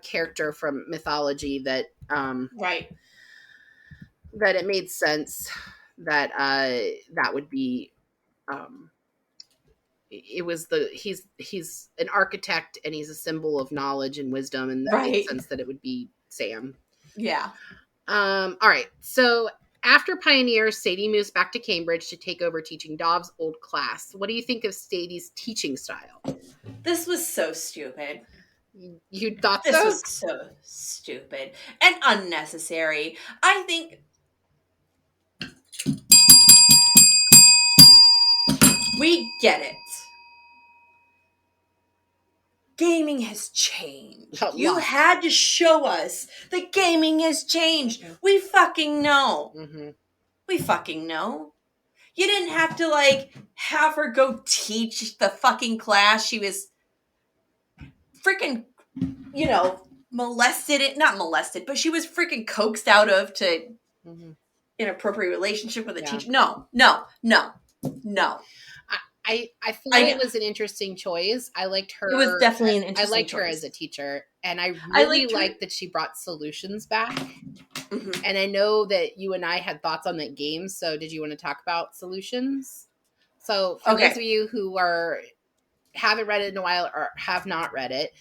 character from mythology that Right. that it made sense that that would be it was the he's an architect and he's a symbol of knowledge and wisdom, and that made Right. sense that it would be Sam. Yeah. All right. So after Pioneer, Sadie moves back to Cambridge to take over teaching Dov's old class. What do you think of Sadie's teaching style? This was so stupid. You thought This so? was so stupid and unnecessary. I think we get it. Gaming has changed. You had to show us that gaming has changed. We fucking know. Mm-hmm. We fucking know. You didn't have to, like, have her go teach the fucking class she was freaking, you know, molested. Not molested, but she was freaking coaxed out of to inappropriate relationship with a teacher. No. I thought it was an interesting choice. I liked her. It was definitely an interesting I liked choice. her as a teacher, and I really liked that she brought solutions back. Mm-hmm. And I know that you and I had thoughts on that game. So did you want to talk about solutions? So for those of you who haven't read it in a while or have not read it,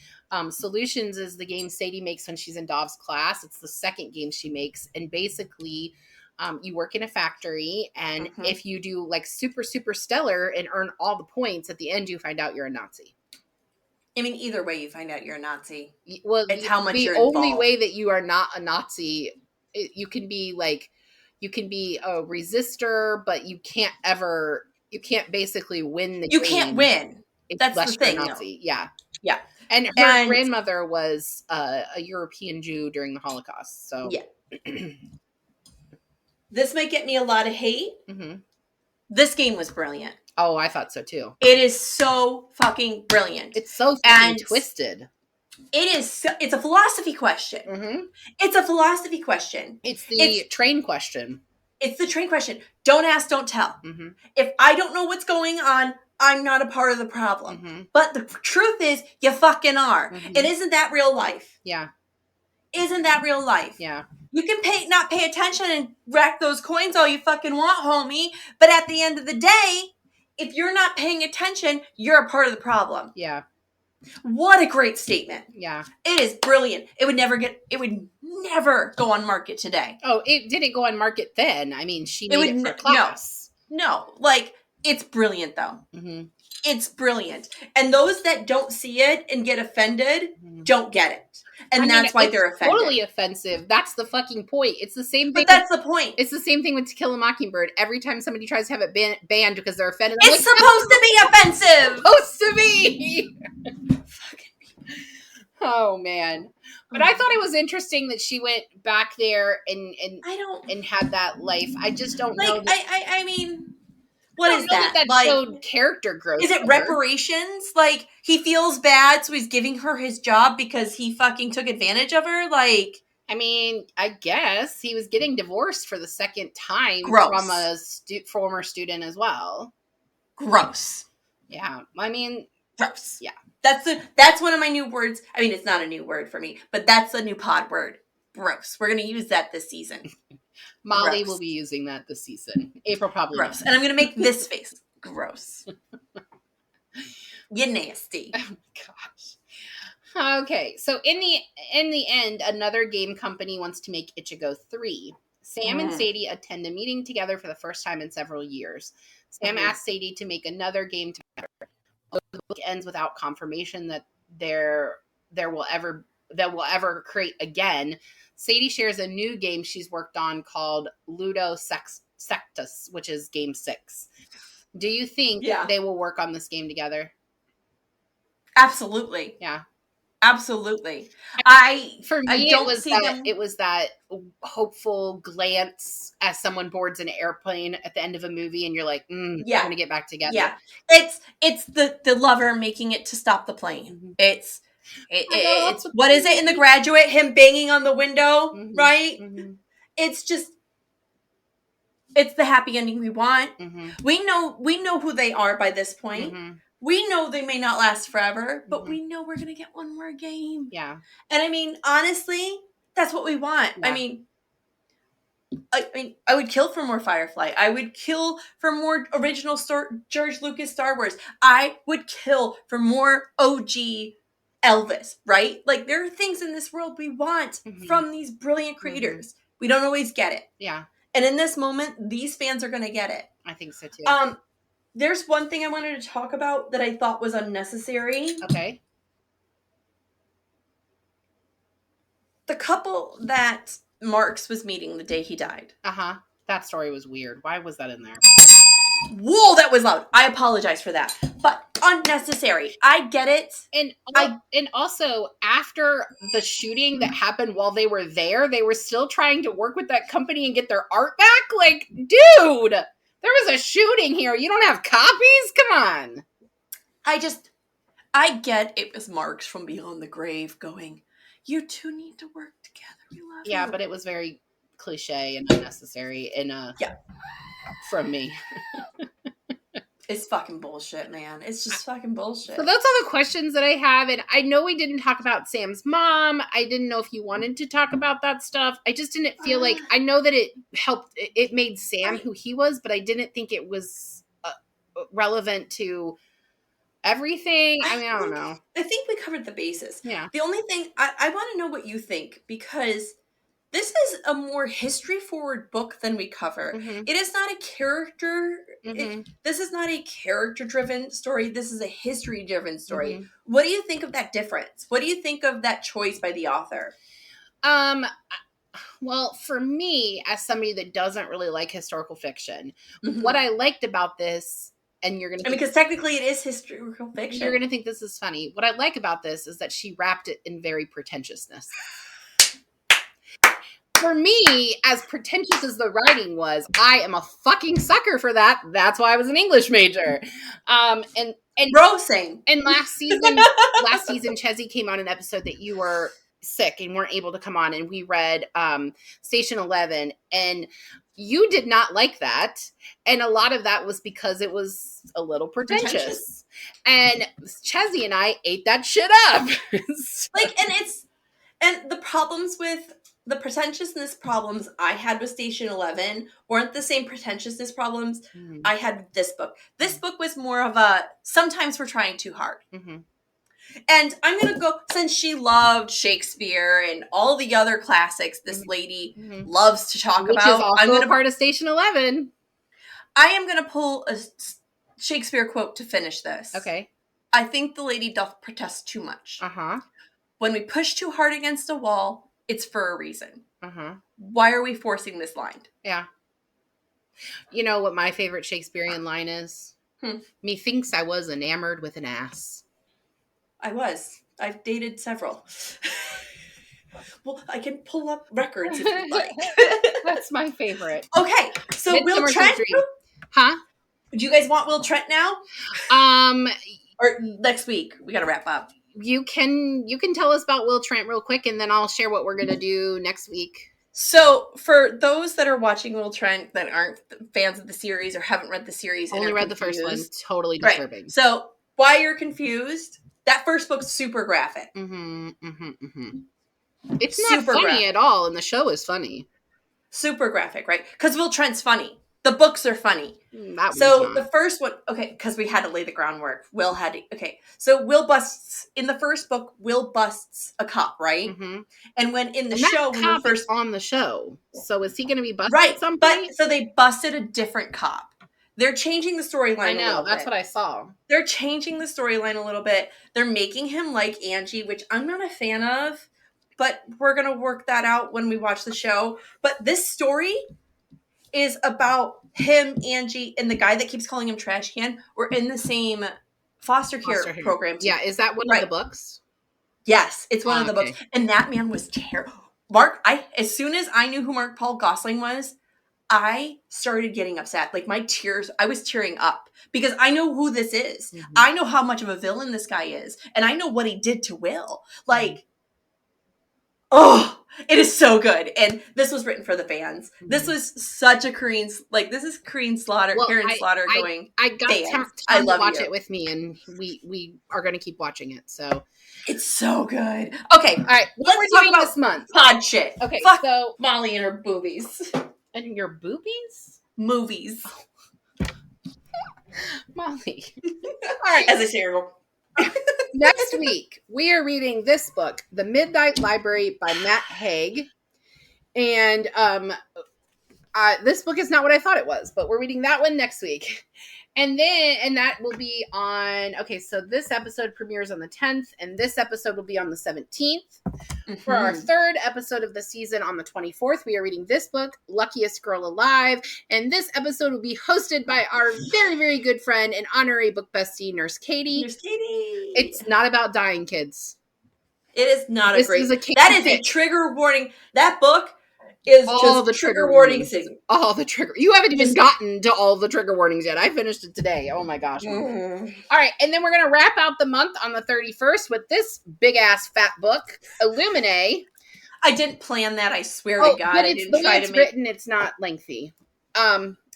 Solutions is the game Sadie makes when she's in Dov's class. It's the second game she makes, and basically you work in a factory, and if you do like super, super stellar and earn all the points, at the end you find out you're a Nazi. I mean, either way you find out you're a Nazi. Well, it's how much you're involved. The only involved. way that you are not a Nazi, you can be a resistor, but you can't basically win the game. You can't win. That's the thing. Nazi. Yeah. Yeah. And her grandmother was a European Jew during the Holocaust. So yeah. This might get me a lot of hate. Mm-hmm. This game was brilliant. Oh, I thought so too. It is so fucking brilliant. It's so fucking twisted. It is. It's a philosophy question. Mm-hmm. It's a philosophy question. It's the train question. It's the train question. Don't ask, don't tell. Mm-hmm. If I don't know what's going on, I'm not a part of the problem. Mm-hmm. But the truth is, you fucking are. Mm-hmm. And isn't that real life? Yeah. Isn't that real life? Yeah. You can not pay attention and rack those coins all you fucking want, homie. But at the end of the day, if you're not paying attention, you're a part of the problem. Yeah. What a great statement. Yeah. It is brilliant. It would never go on market today. Oh, it didn't go on market then. I mean, she made it for class. No. Like, it's brilliant though. Mm-hmm. It's brilliant. And those that don't see it and get offended don't get it. And that's why they're offended. Totally offensive. That's the fucking point. It's the same thing. But that's the point. It's the same thing with To Kill a Mockingbird. Every time somebody tries to have it banned because they're offended, it's supposed to be offensive. Supposed to be. Oh man. But I thought it was interesting that she went back there and had that life. I just don't know. I mean, what is that? That like, showed character growth. Is it reparations? Like, he feels bad, so he's giving her his job because he fucking took advantage of her? Like, I mean, I guess he was getting divorced for the second time from a former student as well. Gross. Yeah. I mean, gross. Yeah. That's one of my new words. I mean, it's not a new word for me, but that's a new pod word. Gross. We're going to use that this season. Molly will be using that this season. April probably gross. And I'm going to make this face. Gross. You nasty. Oh my gosh. Okay, so in the end, another game company wants to make Ichigo 3. Sam and Sadie attend a meeting together for the first time in several years. Sam asks Sadie to make another game together. The book ends without confirmation that they'll ever create again. Sadie shares a new game she's worked on called Ludo Sectus, which is game 6. Do you think they will work on this game together? Absolutely. Yeah. Absolutely. It was that hopeful glance as someone boards an airplane at the end of a movie and you're like, we're going to get back together. Yeah. It's the lover making it to stop the plane. Mm-hmm. It's It's what is it in The Graduate? Him banging on the window, mm-hmm, right? Mm-hmm. It's just, it's the happy ending we want. Mm-hmm. We know who they are by this point. Mm-hmm. We know they may not last forever, but Mm-hmm. we know we're gonna get one more game. Yeah. And I mean, honestly, that's what we want. Yeah. I mean, I would kill for more Firefly. I would kill for more original George Lucas Star Wars. I would kill for more OG Elvis, right? Like, there are things in this world we want Mm-hmm. from these brilliant creators. Mm-hmm. We don't always get it. Yeah. And in this moment, these fans are going to get it. I think so too. There's one thing I wanted to talk about that I thought was unnecessary. Okay. The couple that Marks was meeting the day he died. Uh-huh. That story was weird. Why was that in there? Whoa, that was loud. I apologize for that. But unnecessary. I get it. And also, after the shooting that happened while they were there, they were still trying to work with that company and get their art back? Like, dude, there was a shooting here. You don't have copies? Come on. I get it was Marks from beyond the grave going, you two need to work together. We love you. Yeah, but it was very cliche and unnecessary from me. It's fucking bullshit, man. It's just fucking bullshit. So that's all the questions that I have. And I know we didn't talk about Sam's mom. I didn't know if you wanted to talk about that stuff. I just didn't feel like, I know that it helped, it made Sam who he was, but I didn't think it was relevant to everything. I mean, I don't know. I think we covered the bases. Yeah. The only thing, I want to know what you think, because this is a more history-forward book than we cover. Mm-hmm. It is not a character. Mm-hmm. This is not a character-driven story. This is a history-driven story. Mm-hmm. What do you think of that difference? What do you think of that choice by the author? Well, for me, as somebody that doesn't really like historical fiction, Mm-hmm. what I liked about this, and you're going to because technically it is historical fiction. You're going to think this is funny. What I like about this is that she wrapped it in very pretentiousness. For me, as pretentious as the writing was, I am a fucking sucker for that. That's why I was an English major. And same. And last season, Chezzy came on an episode that you were sick and weren't able to come on, and we read Station 11, and you did not like that, and a lot of that was because it was a little pretentious. And Chezzy and I ate that shit up. And the problems with the pretentiousness problems I had with Station 11 weren't the same pretentiousness problems I had with this book. This book was more of a, sometimes we're trying too hard. Mm-hmm. And I'm going to go, since she loved Shakespeare and all the other classics this lady loves to talk Which about. Is also I'm going to part of Station 11. I am going to pull a Shakespeare quote to finish this. Okay. I think the lady doth protest too much. Uh-huh. When we push too hard against a wall, it's for a reason. Uh-huh. Why are we forcing this line? Yeah. You know what my favorite Shakespearean line is? Methinks I was enamored with an ass. I was. I've dated several. Well, I can pull up records if you'd like. That's my favorite. Okay, so Will Trent. Huh? Do you guys want Will Trent now? Or next week? We got to wrap up. You can tell us about Will Trent real quick, and then I'll share what we're going to do next week. So, for those that are watching Will Trent that aren't fans of the series or haven't read the series, only read the first one, totally disturbing. Right. So, why you're confused? That first book's super graphic. It's not funny graphic at all, and the show is funny. Super graphic, right? Because Will Trent's funny. The books are funny. So the first one, okay, because we had to lay the groundwork. Will had to, okay. So Will busts, in the first book, Will busts a cop, right? Mm-hmm. And when in the show, when cop is on the show. So is he going to be busted right, at some point? But so they busted a different cop. They're changing the storyline a little bit. That's what I saw. They're changing the storyline a little bit. They're making him like Angie, which I'm not a fan of, but we're going to work that out when we watch the show. But this story is about him, Angie, and the guy that keeps calling him Trash Can. We're in the same foster care program. Yeah, is that one of the books? Yes, it's one of the books. And that man was terrible. As soon as I knew who Mark Paul Gosling was, I started getting upset. Like I was tearing up because I know who this is. Mm-hmm. I know how much of a villain this guy is. And I know what he did to Will. Like, oh, it is so good. And this was written for the fans. Mm-hmm. This was such a Karen Slaughter, Well, Karen Slaughter going, I got fans, Tom I to love watch you. it with me, and we are going to keep watching it. So It's so good. Okay, all right, what let's we're talk doing about this month. pod shit. Okay, Fuck so Molly and her boobies. and your boobies, Movies. Molly. All right. As I say, Next week, we are reading this book, The Midnight Library by Matt Haig. And this book is not what I thought it was, but we're reading that one next week. And that will be on, okay, so this episode premieres on the 10th, and this episode will be on the 17th. Mm-hmm. For our third episode of the season on the 24th, we are reading this book, Luckiest Girl Alive. And this episode will be hosted by our very, very good friend and honorary book bestie, Nurse Katie. Nurse Katie. It's not about dying, kids. It is not That is a trigger warning. That book is all just the trigger warning season. All the trigger. You haven't even gotten to all the trigger warnings yet. I finished it today. Oh my gosh. All right. And then we're going to wrap out the month on the 31st with this big ass fat book, Illuminae. I didn't plan that. I swear to God. But the way it's written, it's not lengthy.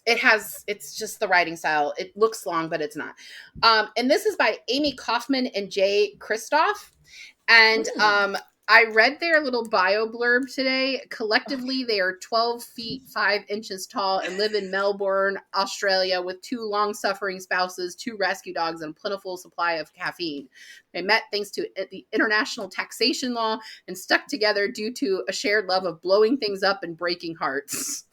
It's just the writing style. It looks long, but it's not. And this is by Amy Kaufman and Jay Kristoff. And I read their little bio blurb today. Collectively, they are 12 feet 5 inches tall and live in Melbourne, Australia, with 2 long-suffering spouses, 2 rescue dogs, and a plentiful supply of caffeine. They met thanks to the international taxation law and stuck together due to a shared love of blowing things up and breaking hearts.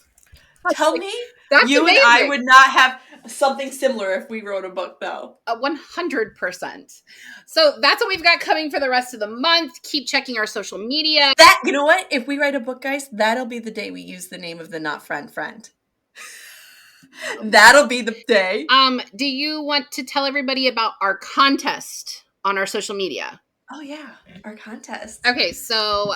Tell me that's you amazing. And I would not have something similar if we wrote a book, though. 100%. So that's what we've got coming for the rest of the month. Keep checking our social media. You know what? If we write a book, guys, that'll be the day we use the name of the not friend. That'll be the day. Do you want to tell everybody about our contest on our social media? Oh, yeah. Our contest. Okay, so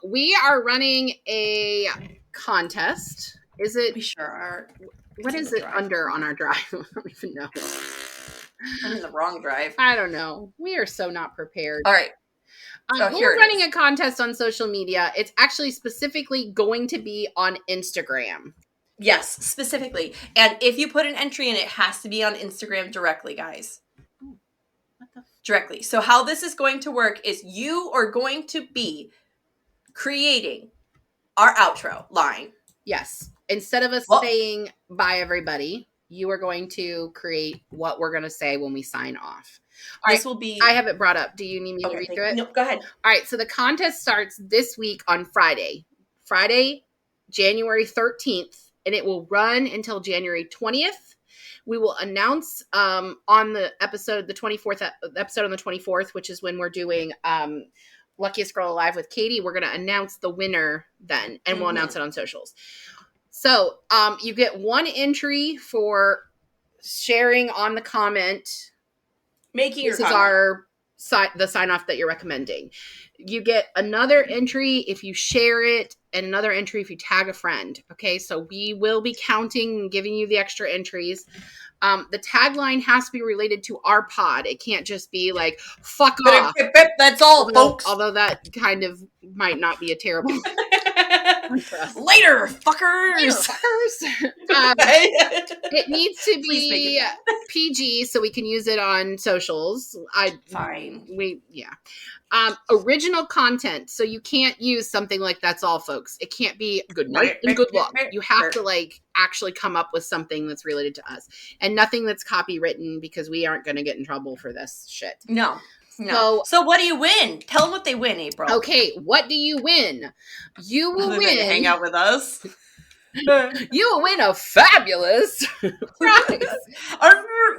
we are running a contest. Is it? We sure are. What is it under on our drive? I don't even know. I'm in the wrong drive. I don't know. We are so not prepared. All right. We're running a contest on social media. It's actually specifically going to be on Instagram. Yes, specifically. And if you put an entry in, it has to be on Instagram directly, guys. Directly. So how this is going to work is you are going to be creating our outro line. Yes. Instead of us saying bye, everybody, you are going to create what we're going to say when we sign off. This will be... I have it brought up. Do you need me to read through it? No, go ahead. All right. So the contest starts this week on Friday, January 13th, and it will run until January 20th. We will announce on the episode, the 24th episode on the 24th, which is when we're doing Luckiest Girl Alive with Katie. We're going to announce the winner then, and we'll announce it on socials. So you get 1 entry for sharing on the comment. Making your comment. This is the sign off that you're recommending. You get another entry if you share it, and another entry if you tag a friend. Okay, so we will be counting and giving you the extra entries. The tagline has to be related to our pod. It can't just be like, fuck off. That's all, folks. Although that kind of might not be a terrible Later, fuckers. It needs to be PG so we can use it on socials. Fine. Original content. So you can't use something like that's all, folks. It can't be good night and good luck. You have to actually come up with something that's related to us, and nothing that's copywritten, because we aren't going to get in trouble for this shit. No. So what do you win? Tell them what they win, April. Okay, what do you win? You will win. Hang out with us. You will win a fabulous prize.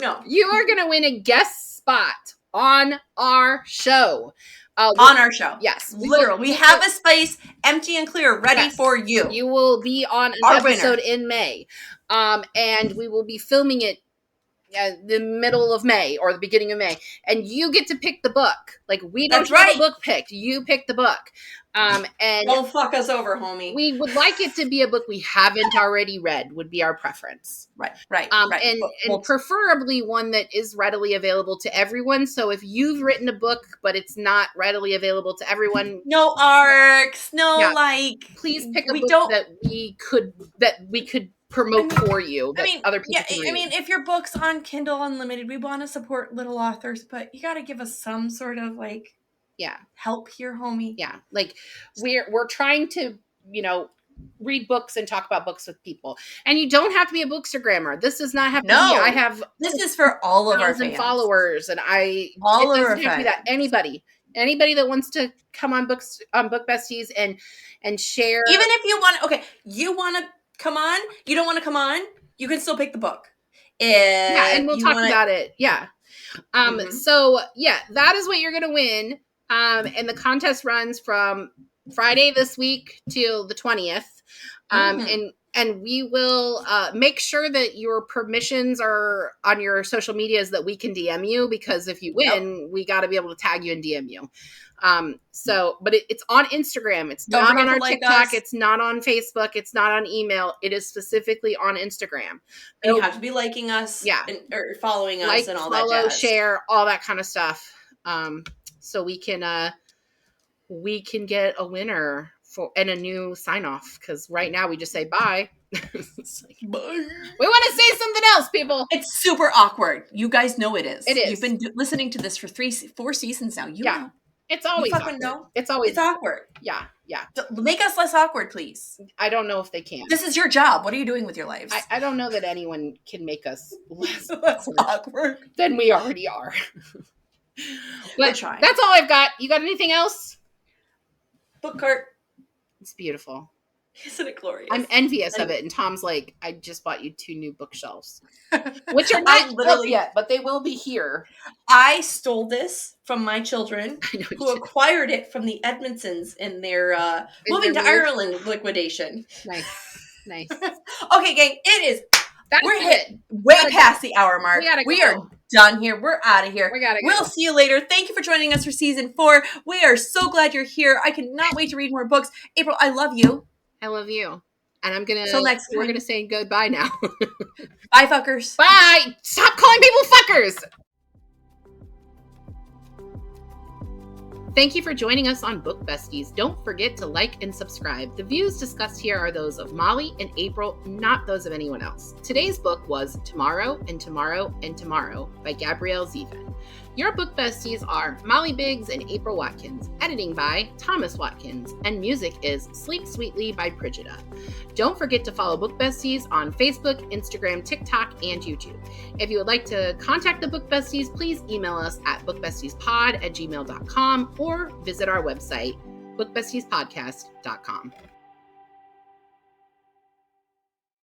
No. You are going to win a guest spot on our show. On our show. Yes. Literally. We have a space empty and clear ready for you. You will be on an episode in May. And we will be filming it the middle of May or the beginning of May, and you get to pick the book. Like, we don't That's have right. a book picked. You pick the book. And Don't fuck us over, homie. we would like it to be a book we haven't already read, would be our preference. Right. And preferably one that is readily available to everyone. So if you've written a book, but it's not readily available to everyone, no arcs, no, please pick a book that we could promote for you. Other people can read. I mean, if your book's on Kindle Unlimited, we want to support little authors, but you got to give us some sort of help here, homie. Yeah, like we're trying to, read books and talk about books with people, and you don't have to be a bookstagrammer. This does not have to be. I have is for all of our fans. Followers, and it doesn't have to be that. Anybody that wants to come on Book Besties and share, even if you want, you want to come on, you don't want to come on, you can still pick the book. And we'll talk about it. Yeah. So that is what you're gonna win. And the contest runs from Friday this week till the 20th. And we will make sure that your permissions are on your social medias that we can DM you, because if you win, we got to be able to tag you and DM you. But it's on Instagram. It's not on our TikTok. It's not on Facebook. It's not on email. It is specifically on Instagram. And you have to be liking us, or following us, and all that jazz. Share, all that kind of stuff. So we can get a winner and a new sign off, because right now we just say bye. Bye. We want to say something else, people. It's super awkward. You guys know it is. It is. You've been listening to this for 4 seasons now. You know. It's always awkward. It's always awkward. Yeah. Make us less awkward, please. I don't know if they can. This is your job. What are you doing with your lives? I don't know that anyone can make us less awkward than we already are. But that's all I've got. You got anything else? Book cart. It's beautiful. Isn't it glorious? I'm envious of it. And Tom's like, I just bought you 2 new bookshelves, which are not built yet, but they will be here. I stole this from my children, who acquired it from the Edmondsons in their moving to Ireland liquidation. Nice. Okay, gang, it is. We're hitting way past the hour mark. We are done here. We're out of here. We'll see you later. Thank you for joining us for season 4. We are so glad you're here. I cannot wait to read more books. April, I love you. I love you. And I'm going to... Till next time. We're going to say goodbye now. Bye, fuckers. Bye. Stop calling people fuckers. Thank you for joining us on Book Besties. Don't forget to like and subscribe. The views discussed here are those of Molly and April, not those of anyone else. Today's book was Tomorrow and Tomorrow and Tomorrow by Gabrielle Zevin. Your Book Besties are Molly Biggs and April Watkins. Editing by Thomas Watkins. And music is Sleep Sweetly by Brigida. Don't forget to follow Book Besties on Facebook, Instagram, TikTok, and YouTube. If you would like to contact the Book Besties, please email us at bookbestiespod@gmail.com or visit our website, bookbestiespodcast.com.